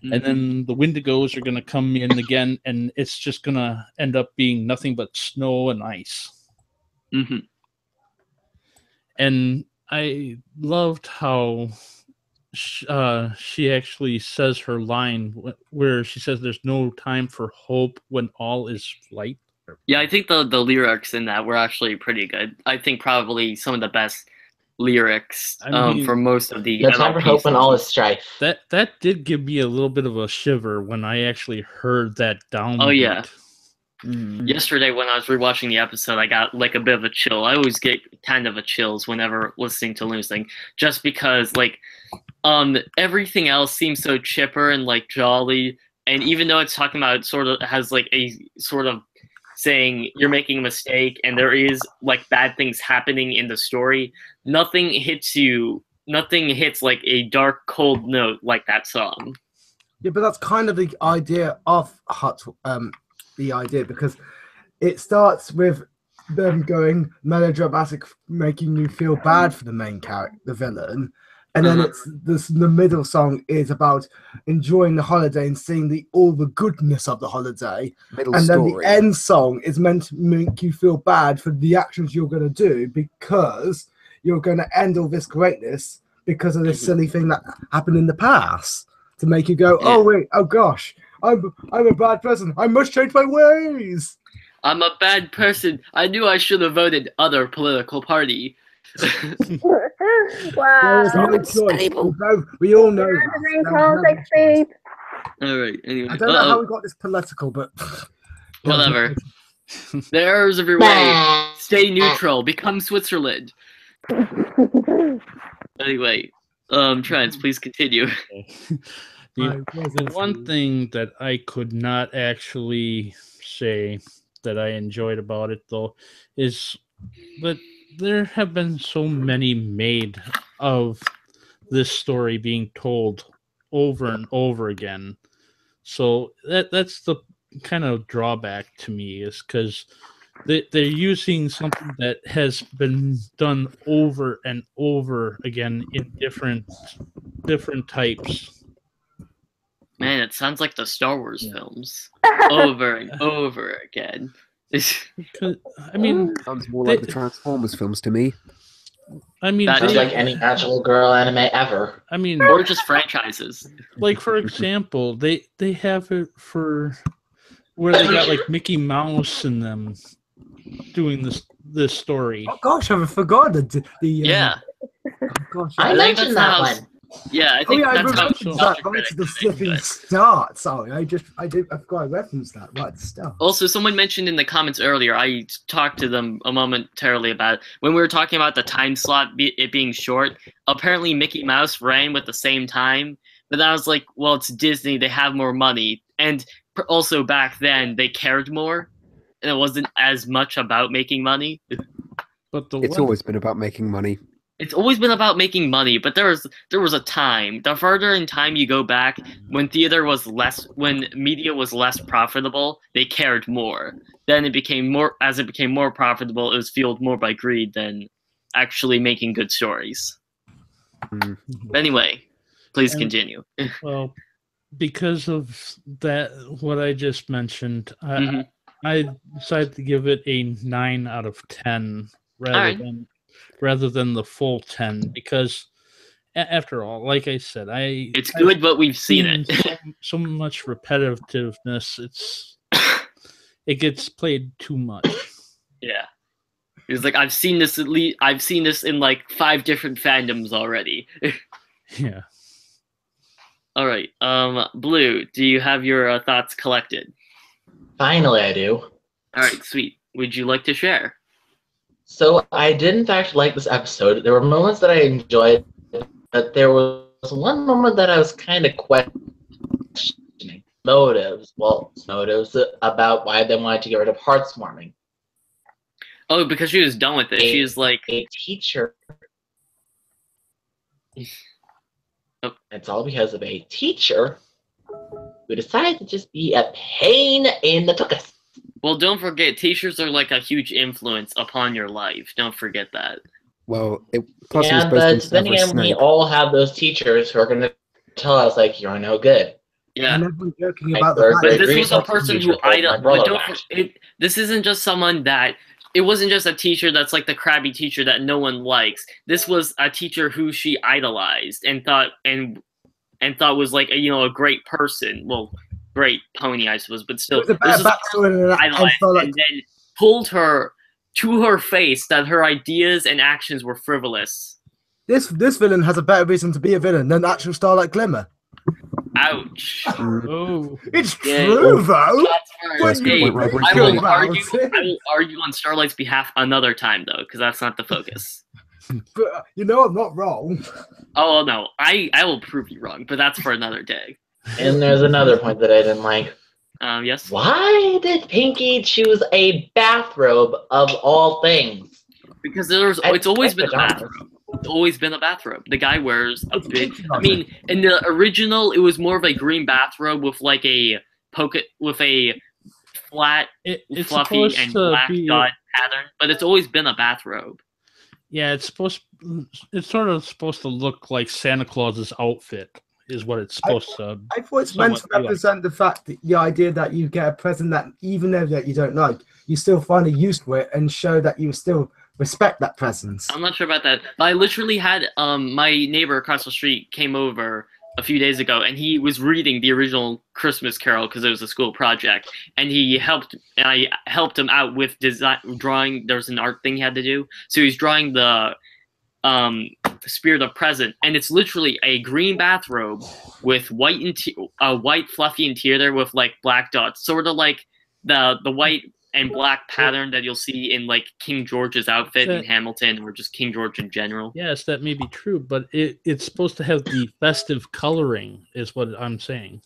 and then the Wendigos are gonna come in again, and it's just gonna end up being nothing but snow and ice. And I loved how she actually says her line where she says, "There's no time for hope when all is flight." Yeah, I think the lyrics in that were actually pretty good. I think probably some of the best lyrics for most of the No time for hope when all is strife. That did give me a little bit of a shiver when I actually heard that downbeat. Oh yeah. Yesterday when I was rewatching the episode, I got like a bit of a chill. I always get kind of a chills whenever listening to Losing, just because like everything else seems so chipper and like jolly, and even though it's talking about, it sort of has like a sort of saying you're making a mistake and there is like bad things happening in the story, nothing hits like a dark, cold note like that song. Yeah, but that's kind of the idea of the idea, because it starts with them going melodramatic, making you feel bad for the main character, the villain, and then the middle song is about enjoying the holiday and seeing all the goodness of the holiday, then the end song is meant to make you feel bad for the actions you're going to do, because you're going to end all this greatness because of this silly thing that happened in the past, to make you go, oh wait, oh gosh, I'm a bad person. I must change my ways. I'm a bad person. I knew I should have voted other political party. Wow. There was no choice. We all know that. All right. Anyway, I don't know how we got this political, but whatever. The errors of your way. Stay neutral. Become Switzerland. Anyway, Trent, please continue. The one thing that I could not actually say that I enjoyed about it, though, is that there have been so many made of this story being told over and over again. So that's the kind of drawback to me, is because they're using something that has been done over and over again in different types. Man, it sounds like the Star Wars films over and over again. I mean, sounds more like the Transformers films to me. I mean, sounds like any magical girl anime ever. I mean, or just franchises. Like, for example, they have it for where they got like Mickey Mouse in them doing this story. Oh gosh, I forgot the yeah. Oh, gosh, I mentioned that one. Yeah, I think that's how it's the flipping start. Sorry, I forgot I referenced that right at the start. Also, someone mentioned in the comments earlier, I talked to them momentarily about it. When we were talking about the time slot, it being short, apparently Mickey Mouse ran with the same time, but I was like, well, it's Disney, they have more money, and also back then they cared more, and it wasn't as much about making money. But it's always been about making money. It's always been about making money, but there was a time. The further in time you go back, when media was less profitable, they cared more. Then it became more profitable, it was fueled more by greed than actually making good stories. But anyway, please continue. Well, because of that, what I just mentioned, I decided to give it a 9 out of 10 rather than the full 10, because after all, like I said, it's good, but we've seen it. so much repetitiveness. It gets played too much. Yeah, it's like I've seen this in like 5 different fandoms already. Yeah. All right, Blue, do you have your thoughts collected? Finally, I do. All right, sweet. Would you like to share? So I did in fact like this episode. There were moments that I enjoyed, but there was one moment that I was kind of questioning motives about why they wanted to get rid of Hearths warming. Oh, because she was done with it. She was like a teacher. Oh. It's all because of a teacher who decided to just be a pain in the tuchus. Well, don't forget, teachers are like a huge influence upon your life. Don't forget that. Well, but then again, we all have those teachers who are going to tell us, like, you're no good. Yeah. And everyone's joking about the fact this was a person who this isn't just someone that it wasn't just a teacher that's like the crabby teacher that no one likes. This was a teacher who she idolized and thought was like a great person. Well, great pony, I suppose, but still, It was a better backstory and then told her to her face that her ideas and actions were frivolous. This villain has a better reason to be a villain than actual Starlight Glimmer. Ouch. Oh. It's true, though. I will argue on Starlight's behalf another time, though, because that's not the focus. But I'm not wrong. Oh, no. I will prove you wrong, but that's for another day. And there's another point that I didn't like. Yes? Why did Pinky choose a bathrobe of all things? Because it's always been a bathrobe. It's always been a bathrobe. The guy wears a big. I mean, in the original, it was more of a green bathrobe with like a flat, fluffy, and black dot pattern. But it's always been a bathrobe. Yeah, it's sort of supposed to look like Santa Claus's outfit. Is what it's supposed to. I thought it's meant to represent the idea that you get a present that even though that you don't like, you still find a use for it and show that you still respect that present. I'm not sure about that. But I literally had my neighbor across the street came over a few days ago, and he was reading the original Christmas Carol because it was a school project, and I helped him out with drawing. There's an art thing he had to do, so he's drawing the Spirit of Present, and it's literally a green bathrobe with white fluffy interior with like black dots, sort of like the white and black pattern that you'll see in like King George's outfit in Hamilton, or just King George in general. Yes, that may be true, but it's supposed to have the festive coloring, is what I'm saying.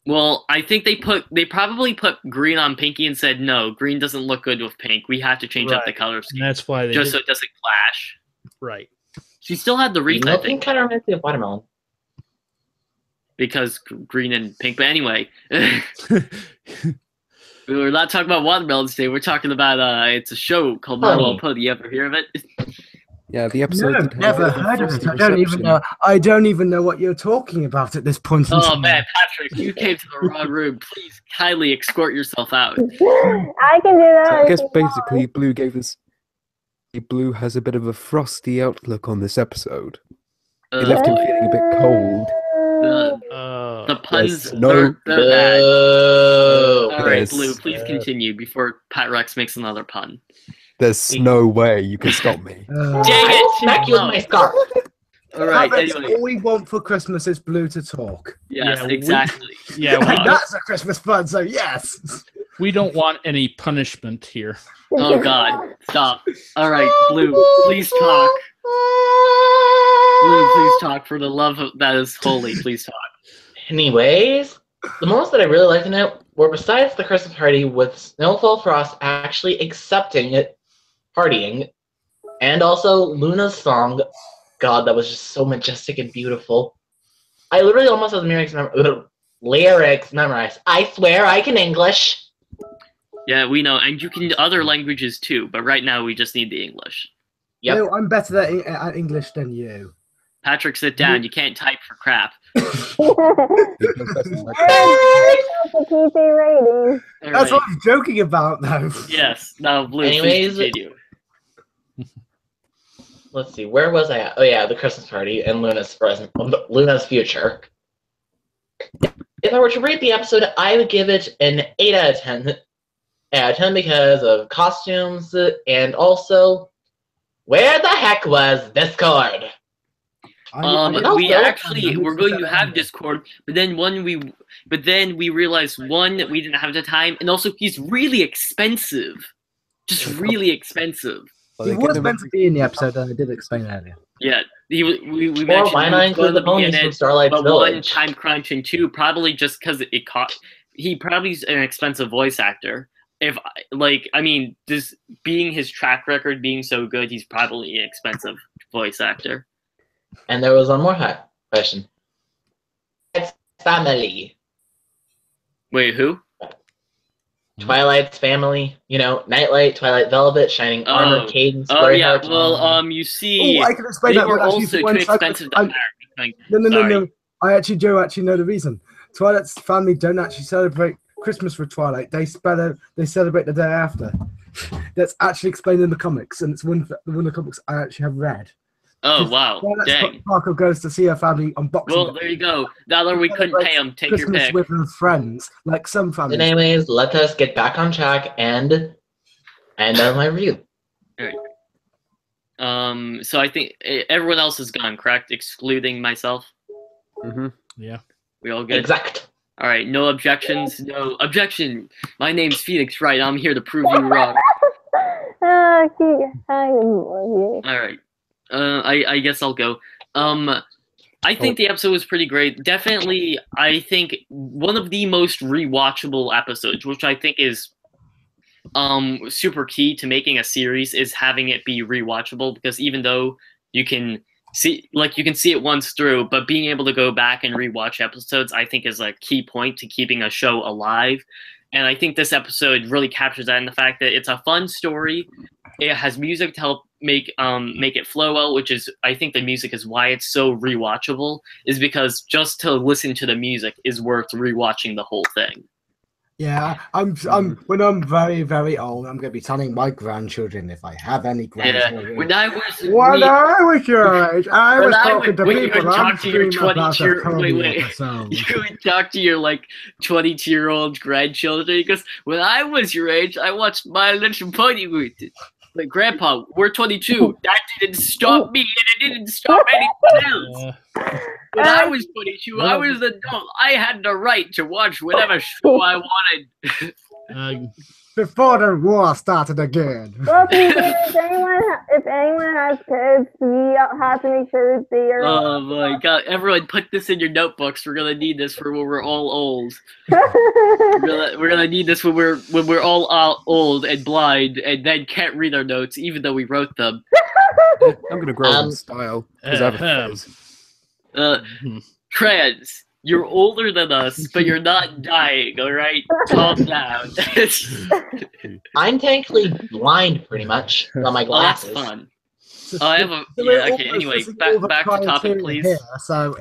Well, I think they probably put green on Pinky and said, no, green doesn't look good with pink. We have to change up the color scheme. And that's why so it doesn't clash. Right. She still had the wreath, I think. Pink kind of reminds me of watermelon. Because green and pink. But anyway, we're not talking about watermelons today. We're talking about it's a show called Marvel Pudding. You ever hear of it? Yeah, the episode. No, never heard of it. I don't even know what you're talking about at this point in time. Oh man, Patrick, you came to the wrong room. Please kindly escort yourself out. I can do that. So I guess basically Blue has a bit of a frosty outlook on this episode. It left him feeling a bit cold. The puns, they're bad. All right, Blue, please continue before Pat Rex makes another pun. There's no way you can stop me. Dang it! Smack you with my scarf. All right, anyway. All we want for Christmas is Blue to talk. Yes, exactly. That's a Christmas pun, so yes. We don't want any punishment here. Oh God, stop. All right, Blue, please talk. Blue, please talk for the love of that is holy. Please talk. Anyways, the moments that I really liked in it were besides the Christmas party with Snowfall Frost actually accepting it, partying, and also Luna's song. God, that was just so majestic and beautiful. I literally almost have the lyrics memorized. I swear I can English. Yeah, we know, and you can other languages too, but right now we just need the English. Yep. No, I'm better at English than you. Patrick, sit down. You can't type for crap. That's Right. what I'm joking about, though. Yes. Now, Blue, Anyways, please continue. Let's see, where was I at? Oh yeah, the Christmas party and Luna's present, Luna's future. If I were to rate the episode, I would give it an 8 out of 10. 8 out of 10 because of costumes and also, where the heck was Discord? We're going to have Discord, but then we realized one, we didn't have the time, and also he's really expensive, just really expensive. He was meant to be in the episode that I did explain earlier. Yeah, we mentioned why not include the ponies from Starlight's but Village? one, time crunch, and two, probably just because it cost. He probably is an expensive voice actor. Just being his track record being so good, he's probably an expensive voice actor. And there was one more question. It's family. Wait, who? Twilight's family, Nightlight, Twilight Velvet, Shining Armor, Cadence, Storyheart. Well, you see, I can explain they that were also too expensive to hire. No. I actually do know the reason. Twilight's family don't actually celebrate Christmas for Twilight. They celebrate the day after. that's actually explained in the comics, and it's one of the comics I actually have read. Oh, wow. Dang. Parker goes to see her family unboxing. Well, there you go. Now that we couldn't pay him, take Christmas your pick. with her friends, like some families. And anyways, let us get back on track and end of my review. All right. So I think everyone else is gone, correct? Excluding myself? Mm-hmm. Yeah. We all good? Exact. All right, no objections. No objection. My name's Phoenix Wright. I'm here to prove you wrong. All right. I guess I'll go. I think the episode was pretty great. Definitely, I think one of the most rewatchable episodes, which I think is super key to making a series, is having it be rewatchable, because even though you can see it once through, but being able to go back and rewatch episodes, I think is a key point to keeping a show alive. And I think this episode really captures that in the fact that it's a fun story. It has music to help make it flow well, which is, I think the music is why it's so rewatchable, is because just to listen to the music is worth rewatching the whole thing. Yeah, when I'm very, very old, I'm going to be telling my grandchildren, if I have any grandchildren. Yeah. When I was your age, I was talking to people. You would talk to your 22-year-old grandchildren. Because when I was your age, I watched My Little Pony with it. Like, Grandpa, we're 22. That didn't stop me, and it didn't stop anyone else. When I was 22, I was an adult. I had the right to watch whatever show I wanted. Before the war started again. Well, if anyone has kids, we have to make sure that they are. Oh my god! Everyone, put this in your notebooks. We're gonna need this for when we're all old. we're gonna need this when we're all old and blind, and then can't read our notes, even though we wrote them. I'm gonna grow in style because I have a phase. Trans, you're older than us, but you're not dying. All right, calm down. I'm technically blind, pretty much, on my glasses. Oh, that's fun. I have a okay. Anyway, back to topic, please. Here, so,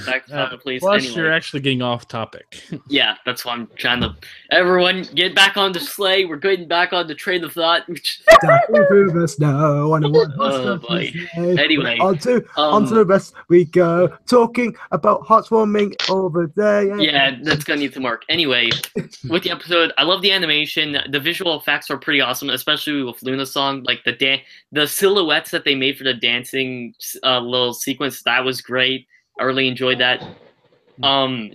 back to topic, please. Plus, anyway. you're actually getting off topic. Yeah, that's what I'm trying to. Everyone, get back on the sleigh. We're getting back on the train of thought. Oh boy. Anyway, onto the rest we go. Talking about heartwarming over there. Yeah, that's gonna need some work. Anyway, with the episode, I love the animation. The visual effects are pretty awesome, especially with Luna's song. Like the silhouettes that they made for the dancing little sequence, that was great. I really enjoyed that.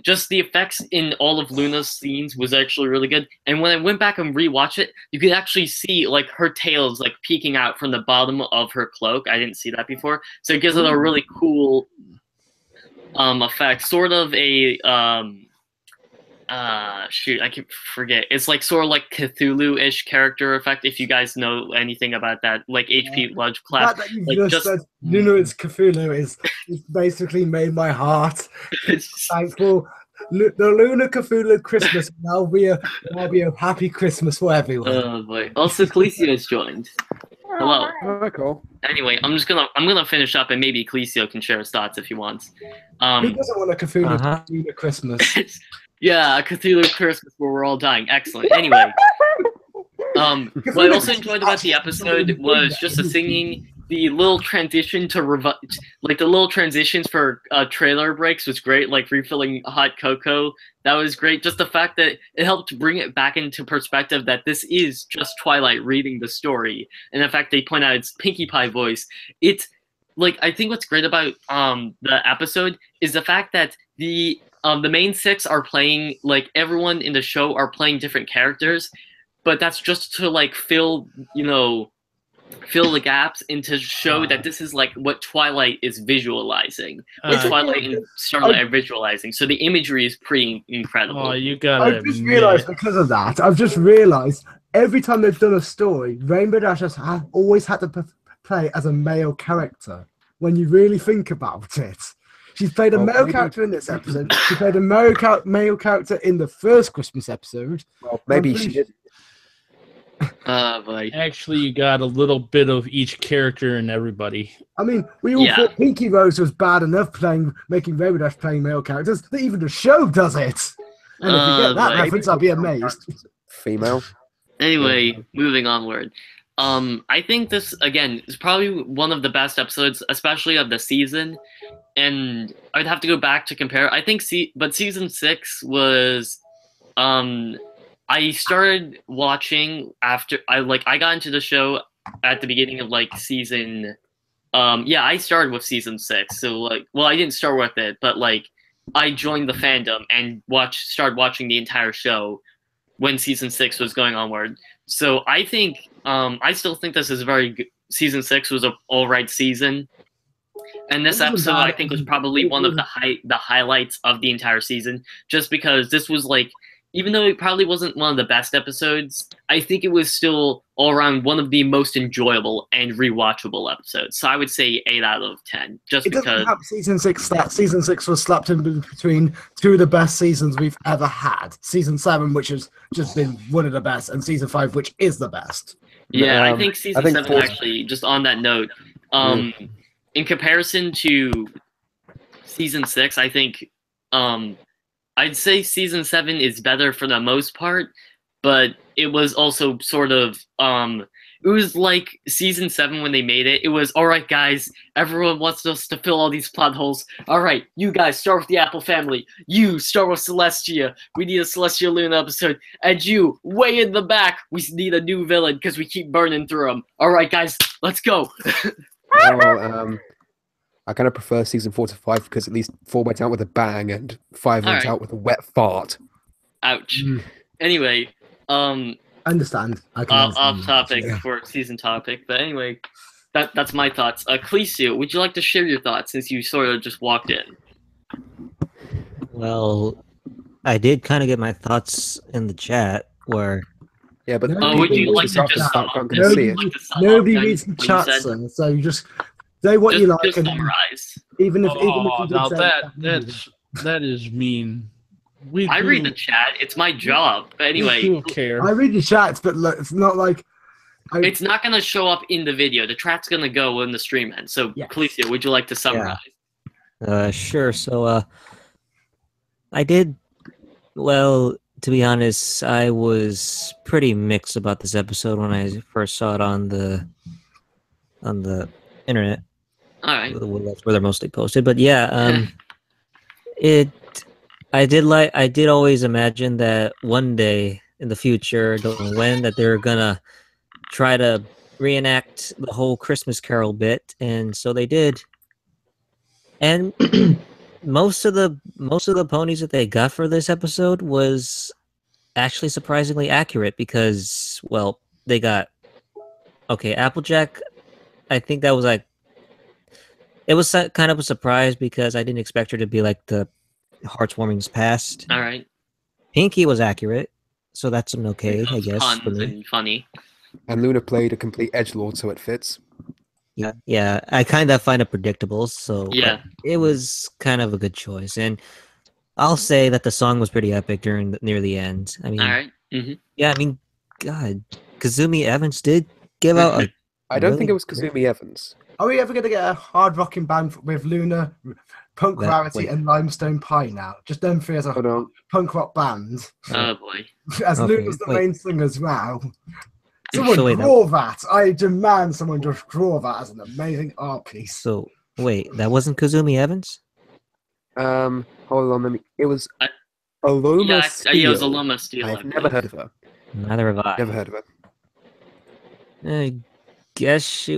Just the effects in all of Luna's scenes was actually really good. And when I went back and rewatched it, you could actually see like her tails like peeking out from the bottom of her cloak. I didn't see that before, so it gives it a really cool effect. Sort of a shoot, I can forget. It's like sort of like Cthulhu-ish character effect. If you guys know anything about that, like H.P. Lovecraft. That you like just said, Luna is Cthulhu is basically made my heart thankful. The Luna Cthulhu Christmas now be a happy Christmas for everyone. Oh boy! Also, Clecio has joined. Hello. Oh, cool. Anyway, I'm gonna finish up, and maybe Clecio can share his thoughts if he wants. Who doesn't want a Cthulhu Christmas? Yeah, a Cthulhu Christmas where we're all dying. Excellent. Anyway, what I also enjoyed about the episode was just the singing. The little transition to the little transitions for trailer breaks was great. Like refilling hot cocoa, that was great. Just the fact that it helped bring it back into perspective that this is just Twilight reading the story, and the fact they point out it's Pinkie Pie voice. It's like, I think what's great about the episode is the fact that the main six are playing, like, everyone in the show are playing different characters, but that's just to like fill the gaps and to show that this is like what Twilight is visualizing, what Twilight and Starlight are visualizing. So the imagery is pretty incredible. Oh, you gotta. I've just realized because of that. I've just realized every time they've done a story, Rainbow Dash has always had to play as a male character. When you really think about it, she's played a male character in this episode. She played a male character in the first Christmas episode. Well, maybe she did. Boy. Actually, you got a little bit of each character and everybody. I mean, we all thought Pinky Rose was bad enough making Rainbow Dash playing male characters, that even the show does it. And if you get that reference, I'll be amazed. Female. Anyway, moving onward. I think this again is probably one of the best episodes, especially of the season. And I'd have to go back to compare. I think but season 6 was I started watching after I got into the show at the beginning of like season I started with season 6. So I didn't start with it, but like I joined the fandom and started watching the entire show when season 6 was going onward. So I think I still think this is very good. Season 6 was an all right season. And this episode, I think, was probably one of the highlights of the entire season, just because this was like, even though it probably wasn't one of the best episodes, I think it was still all around one of the most enjoyable and rewatchable episodes. So I would say 8 out of 10, just it because. Doesn't help season 6 that season 6 was slapped in between two of the best seasons we've ever had. Season 7, which has just been one of the best, and season 5, which is the best. Yeah, I think season 7 actually. Just on that note, in comparison to season 6, I think I'd say season 7 is better for the most part, but it was also sort of it was like season 7 when they made it. It was all right, guys. Everyone wants us to fill all these plot holes. All right, you guys start with the Apple family. You start with Celestia. We need a Celestia Luna episode. And you, way in the back, we need a new villain because we keep burning through them. All right, guys, let's go. Well, I kind of prefer season 4 to 5 because at least 4 went out with a bang and 5 went out with a wet fart. Ouch. Anyway, understand. Off topic for season topic, but anyway, that's my thoughts. Clecio, would you like to share your thoughts since you sort of just walked in? Well, I did kind of get my thoughts in the chat where. Yeah, but would you like to just nobody reads the chat, so you just say what you like just and summarize. Even if you now that is mean. I read the chat. It's my job. But anyway, we do care. I read the chats, but look, it's not like it's not going to show up in the video. The chat's going to go when the stream ends. So, Clecio, would you like to summarize? Sure. So, I did. Well, to be honest, I was pretty mixed about this episode when I first saw it on the internet. All right. That's where they're mostly posted. But yeah, I did always imagine that one day in the future, don't know when, that they're gonna try to reenact the whole Christmas Carol bit, and so they did. And most of the ponies that they got for this episode was actually surprisingly accurate because, well, they got Applejack. I think that was like, it was kind of a surprise because I didn't expect her to be like the Heartswarming's past. All right. Pinky was accurate, so that's an okay, I guess. Puns and funny. And Luna played a complete edgelord, so it fits. Yeah. I kind of find it predictable, so yeah, it was kind of a good choice. And I'll say that the song was pretty epic near the end. I mean, all right. Yeah, I mean, God, Kazumi Evans did give out. I don't think it was Kazumi Evans. Are we ever going to get a hard rocking band with Luna, Punk Rarity, and Limestone Pie now? Just them three as a punk rock band. Oh boy. As Luna's the main singers now. Someone draw that. I demand someone just draw that as an amazing art piece. So, wait, that wasn't Kazumi Evans? Hold on, it was Aloma Steele. Yeah, it was Aloma Steele. I've never heard of her. Neither have I. Never heard of her. I guess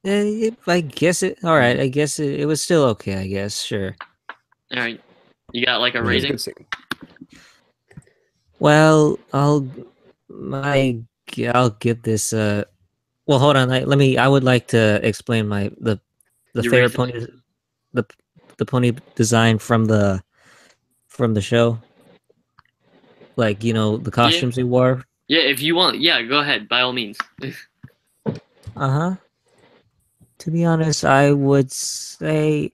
I guess it. All right, I guess it was still okay. I guess, sure. All right, you got like a rating? Well, I'll give this. Well, hold on. I would like to explain the favorite pony, the pony design from the show. Like, the costumes he wore. Yeah, if you want, go ahead, by all means. To be honest, I would say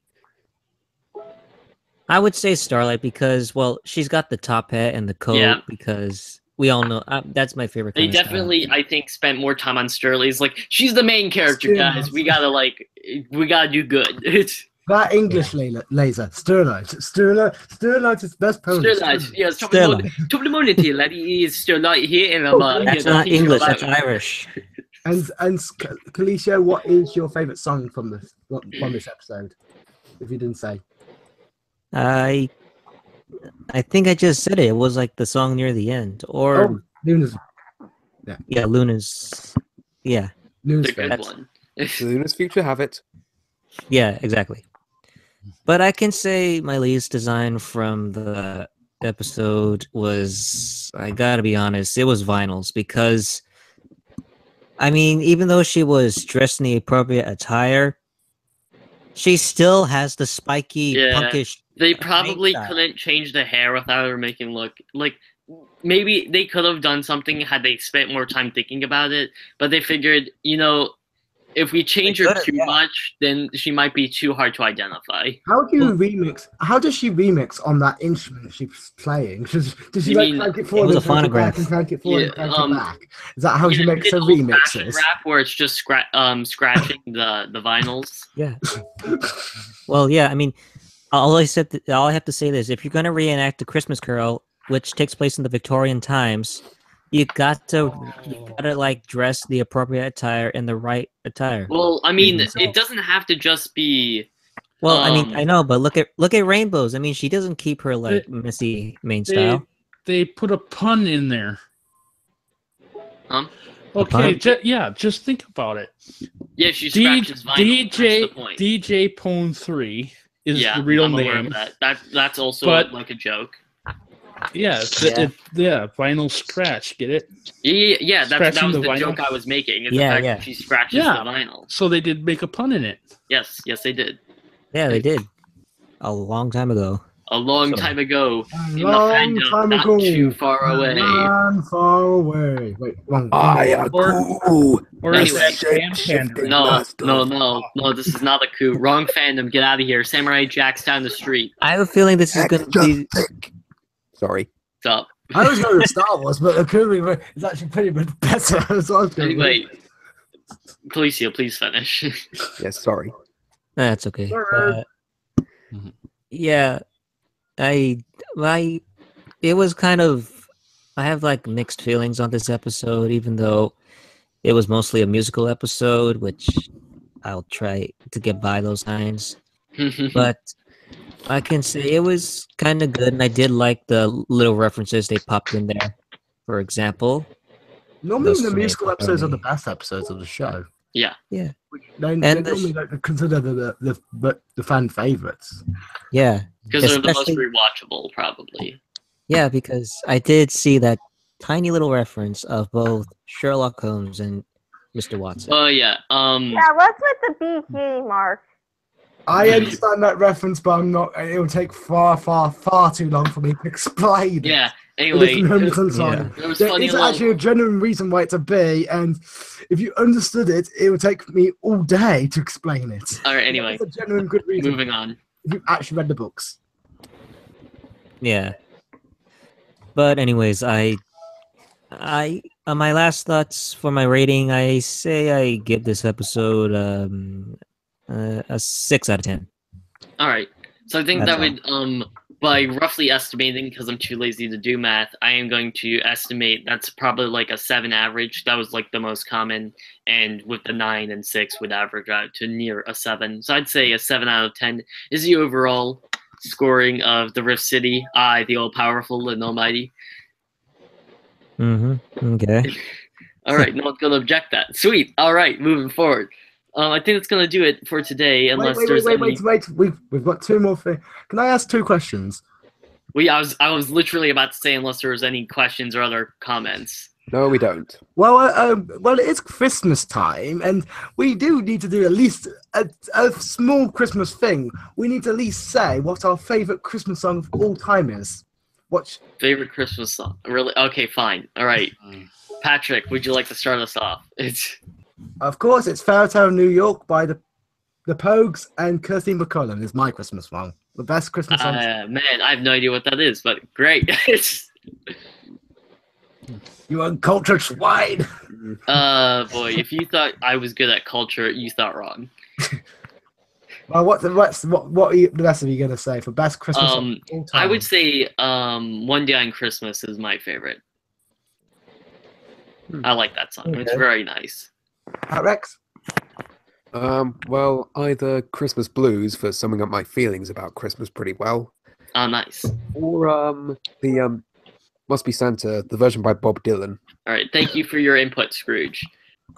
Starlight because, well, she's got the top hat and the coat because we all know that's my favorite. They definitely, I think, spent more time on Starlight. It's like she's the main character, guys. We gotta do good. That English laser. Sterlite. Sterlite is the best Polish. Sterlite, yes, top Sterlite. of the morning to you, laddie. Is Sterlite here in That's not English. That's Irish. And Kalisha, what is your favourite song from this episode? If you didn't say. I think I just said it. It was like the song near the end, or Luna's. yeah, Luna's. Yeah, Luna's the good one. Luna's future have it. yeah, exactly. But I can say my least design from the episode was, I gotta be honest, it was Vinyls, because I mean, even though she was dressed in the appropriate attire, she still has the spiky, punkish. They probably couldn't change the hair without her making look like. Maybe they could have done something had they spent more time thinking about it, but they figured, if we change her too much, then she might be too hard to identify. How do you remix? How does she remix on that instrument she's playing? Does she crank it forward and crank it back and crank it forward and crank it back? Is that how she makes her remixes? Rap where it's just scratching the vinyls. Yeah. Well, yeah. I mean, all I have to say is, if you're gonna reenact the Christmas Carol, which takes place in the Victorian times, you gotta like dress the appropriate attire in the right attire. Well, I mean, it doesn't have to just be. Well, I mean, I know, but look at Rainbows. I mean, she doesn't keep her like Missy main style. They put a pun in there. Huh? Okay, just think about it. Yeah, she scratches vinyl. DJ Pone 3 is the real name. That's also like a joke. Yeah, vinyl scratch. Get it? Yeah. That was the joke I was making. Is the fact that she scratches the vinyl. So they did make a pun in it. Yes, they did. Yeah, they did. A long time ago. A long time ago. Not too far away. Far away. Wait, wrong. Or anyway, no, this is not a coup. Wrong fandom. Get out of here. Samurai Jack's down the street. I have a feeling this is going to be. Sorry. Stop. I was going to Star Wars, but the coup is actually pretty much better. Anyway, Calicio, please finish. Yes, sorry. That's okay. Yeah, it was kind of. I have like mixed feelings on this episode, even though it was mostly a musical episode, which I'll try to get by those lines. But I can say it was kind of good, and I did like the little references they popped in there. For example, normally the musical episodes are the best episodes of the show. Yeah. Yeah. They normally consider the fan favorites. Yeah. Because they're the most rewatchable, probably. Yeah, because I did see that tiny little reference of both Sherlock Holmes and Mr. Watson. Oh, yeah. Yeah, what's with the BG, Mark? I understand that reference, but I'm not. It will take far too long for me to explain it. Yeah. Anyway, it's actually a genuine reason why it's a B, and if you understood it, it would take me all day to explain it. All right. Anyway, it's a genuine good reason. Moving on. If you actually read the books. Yeah. But anyways, I my last thoughts for my rating, I say I give this episode a 6 out of 10. All right. So I think that would by roughly estimating, because I'm too lazy to do math, I am going to estimate that's probably like a 7 average. That was like the most common, and with the 9 and 6 would average out to near a 7. So I'd say a 7 out of 10 is the overall scoring of the Rift City. I, the all-powerful and almighty. Okay. All right, no one's gonna object that. Sweet. All right, moving forward. I think that's gonna do it for today. Unless wait. We've got 2 more things. Can I ask 2 questions? I was literally about to say unless there was any questions or other comments. No, we don't. Well, it is Christmas time, and we do need to do at least a small Christmas thing. We need to at least say what our favorite Christmas song of all time is. Favorite Christmas song? Really? Okay, fine. All right. Patrick, would you like to start us off? Of course, it's Fairytale New York by the Pogues and Kirsty McCollum is my Christmas song. The best Christmas song. Man, I have no idea what that is, but great. You uncultured swine. Boy, if you thought I was good at culture, you thought wrong. Well, what are the rest of you gonna say for best Christmas song of all time? I would say One Day on Christmas is my favorite. I like that song. Okay. It's very nice. Rex? Well, either Christmas Blues for summing up my feelings about Christmas pretty well, Oh, nice. or the Must Be Santa, the version by Bob Dylan. All right. Thank you for your input, Scrooge.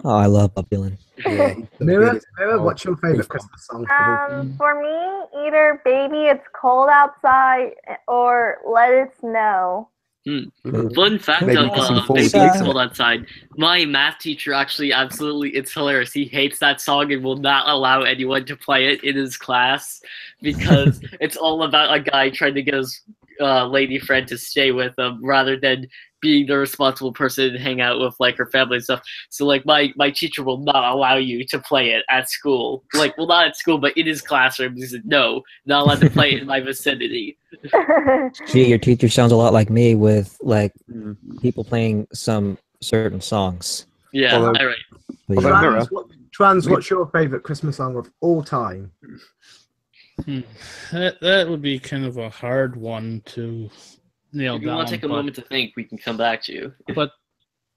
Oh, I love Bob Dylan. Yeah, he's so Mirror, good. what's your favorite Christmas song? of all time? For me, either "Baby It's Cold Outside" or "Let It Snow." Fun fact Maybe of you can sing forward Baby to It's that. Cold Outside. My math teacher actually it's hilarious. He hates that song and will not allow anyone to play it in his class because it's all about a guy trying to get his lady friend to stay with him rather than being the responsible person and hang out with like her family and stuff. So like my teacher will not allow you to play it at school. Like, well, not at school, but in his classroom. He said, no, not allowed to play it in my vicinity. Gee, your teacher sounds a lot like me with like people playing some certain songs. Yeah, Although- all right. But Although- yeah. Mirror. Trans, what's your favorite Christmas song of all time? That would be kind of a hard one to nail If you down. want to take a moment to think, we can come back to you. But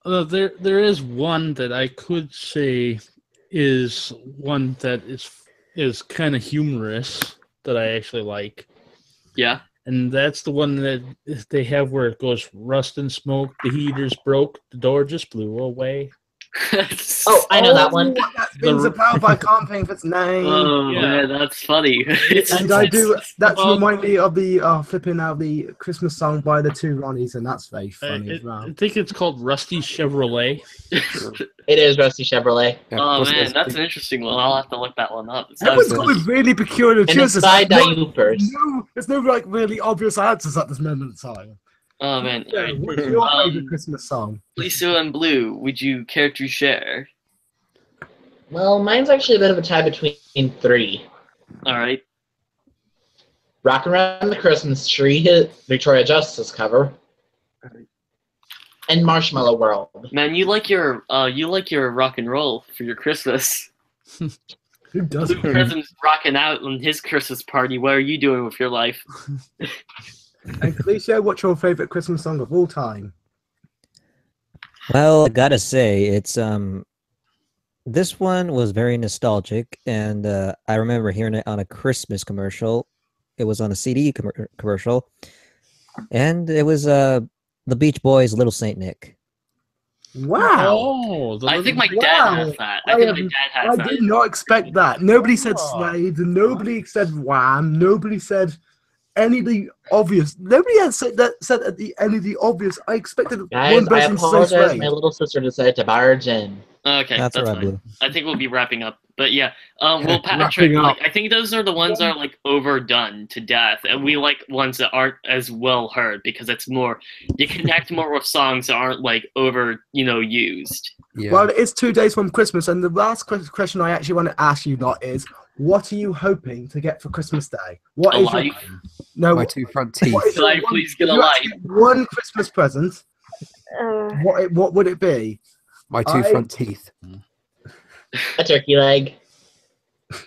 there is one that I could say is one that is kind of humorous that I actually like, Yeah. and that's the one that they have where it goes rust and smoke, the heaters broke, the door just blew away. Oh, I know that one. That rings a bell, but I can't think of its name. Oh Yeah. man, that's funny. And I do. That's about- remind me of the flipping out the Christmas song by the Two Ronnies, and that's very funny as well. I think it's called Rusty Chevrolet. It is Rusty Chevrolet. Yeah, Oh plus man, there's- that's an interesting one. I'll have to look that one up. It Everyone's sounds got good. a really peculiar And choices. inside There's that Yoopers. there's no like really obvious answers at this moment in time. Oh man. All Yeah, right. what's your Um, favorite Christmas song? Lisa and Blue, would you care to share? Well, mine's actually a bit of a tie between three. All right. Rockin' Around the Christmas Tree, hit Victoria Justice cover. And Marshmallow World. Man, you like your rock and roll for your Christmas. Who doesn't? Blue Prism's rocking out on his Christmas party. What are you doing with your life? And Felicia, what's your favorite Christmas song of all time? Well, I gotta say, it's this one was very nostalgic, and I remember hearing it on a Christmas commercial. It was on a CD commercial, and it was the Beach Boys' "Little Saint Nick." Wow. Oh, I think my Wow. dad has that. I think my dad I has that. did not expect that. Nobody said Oh. Slade, and nobody said Wham, nobody said any of the obvious. Nobody else said at the end of the obvious. I expected Guys, one I person to say apologize. Slade. My little sister decided to barge in. Okay, That's that's right, fine. Blue. I think we'll be wrapping up. But yeah, well, Patrick, Wrapping like, up. I think those are the ones that are like overdone to death, and we like ones that aren't as well heard because it's more you connect more with songs that aren't like used. Yeah. Well, it's 2 days from Christmas, and the last question I actually want to ask you lot is, what are you hoping to get for Christmas Day? What A is your life. no? My two front teeth. What is Can your I one- please get a if you had life? to get one Christmas present. Ugh. What would it be? My two I- front teeth. A turkey leg.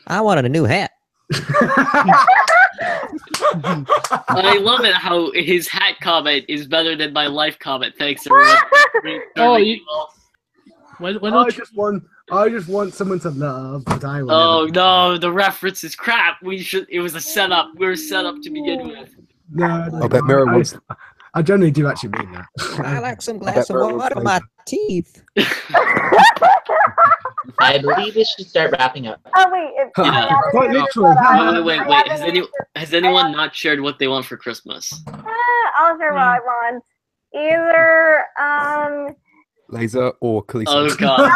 I wanted a new hat. I love it how his hat comment is better than my life comment. Thanks, everyone. Oh, why I don't you? just want someone to love, but I will. Oh never- no, the reference is crap. It was a setup. We were set up to begin with. No, I bet Mirror wants. I generally do actually mean that. I like some bet glass of Mirror water will in my teeth. I believe we should start wrapping up. Oh wait, Yeah. Quite literally. Wait. Has anyone not shared what they want for Christmas? I'll share what I want. Either Laser or Khaleesi. Oh god.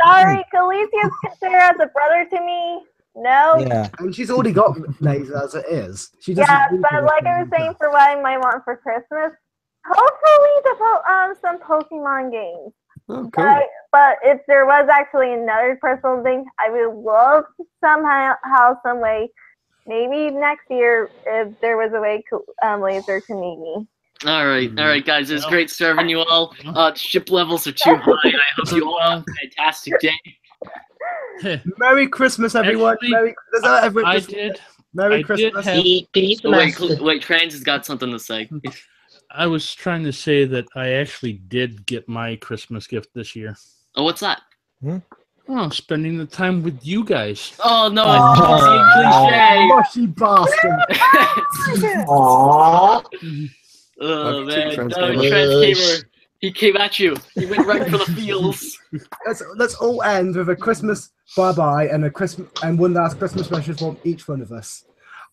sorry, Calicia's considered as a brother to me. No. Yeah. And she's already got laser as it is. She doesn't Yeah, need but to like I was saying, for what I might want for Christmas, hopefully some Pokemon games. Oh, cool. But if there was actually another personal thing, I would love to somehow, some way, maybe next year, if there was a way Laser to meet me. All right, guys. It was great serving you all. Ship levels are too high. I hope you all have a fantastic day. Merry Christmas, everyone. Actually, I did. Merry I Christmas. did have- Wait, Trans has got something to say. I was trying to say that I actually did get my Christmas gift this year. Oh, what's that? Oh, spending the time with you guys. Oh no, Oh, mushy bastard. Aww. Oh man, Transgamer. He came at you. He went right for the feels. Let's all end with a Christmas bye-bye and a Christmas and one last Christmas message from each one of us.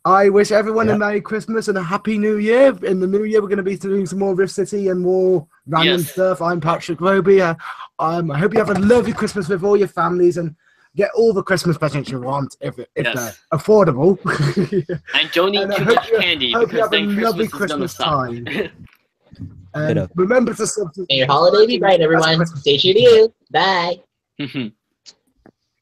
I wish everyone a Merry Christmas and a Happy New Year. In the new year, we're going to be doing some more Rift City and more random stuff. I'm Patrick Roby. I hope you have a lovely Christmas with all your families and get all the Christmas presents you want if they're affordable. And don't eat too much candy because then Christmas is gonna stop. And remember to subscribe. May your holiday be bright, everyone. Stay true to you. Bye.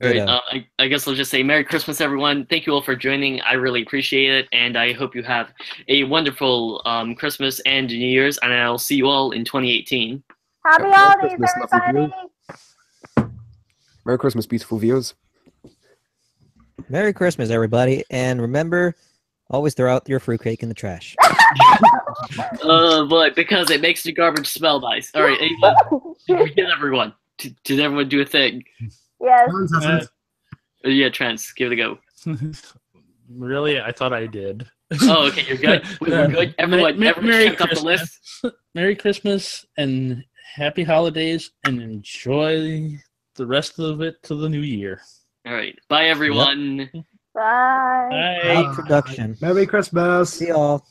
All right, I guess I'll just say Merry Christmas, everyone. Thank you all for joining. I really appreciate it, and I hope you have a wonderful Christmas and New Year's, and I'll see you all in 2018. Happy holidays, everybody! Merry Christmas, beautiful viewers. Merry Christmas, everybody, and remember, always throw out your fruitcake in the trash. Oh boy, because it makes the garbage smell nice. All right, everyone. Did everyone do a thing? Yes. Yeah, Trans, give it a go. Really? I thought I did. Oh, okay, you're good. We're good. Everyone check up the list. Merry Christmas and happy holidays, and enjoy the rest of it to the new year. All right. Bye, everyone. Bye. Bye. Great production. Merry Christmas. See y'all.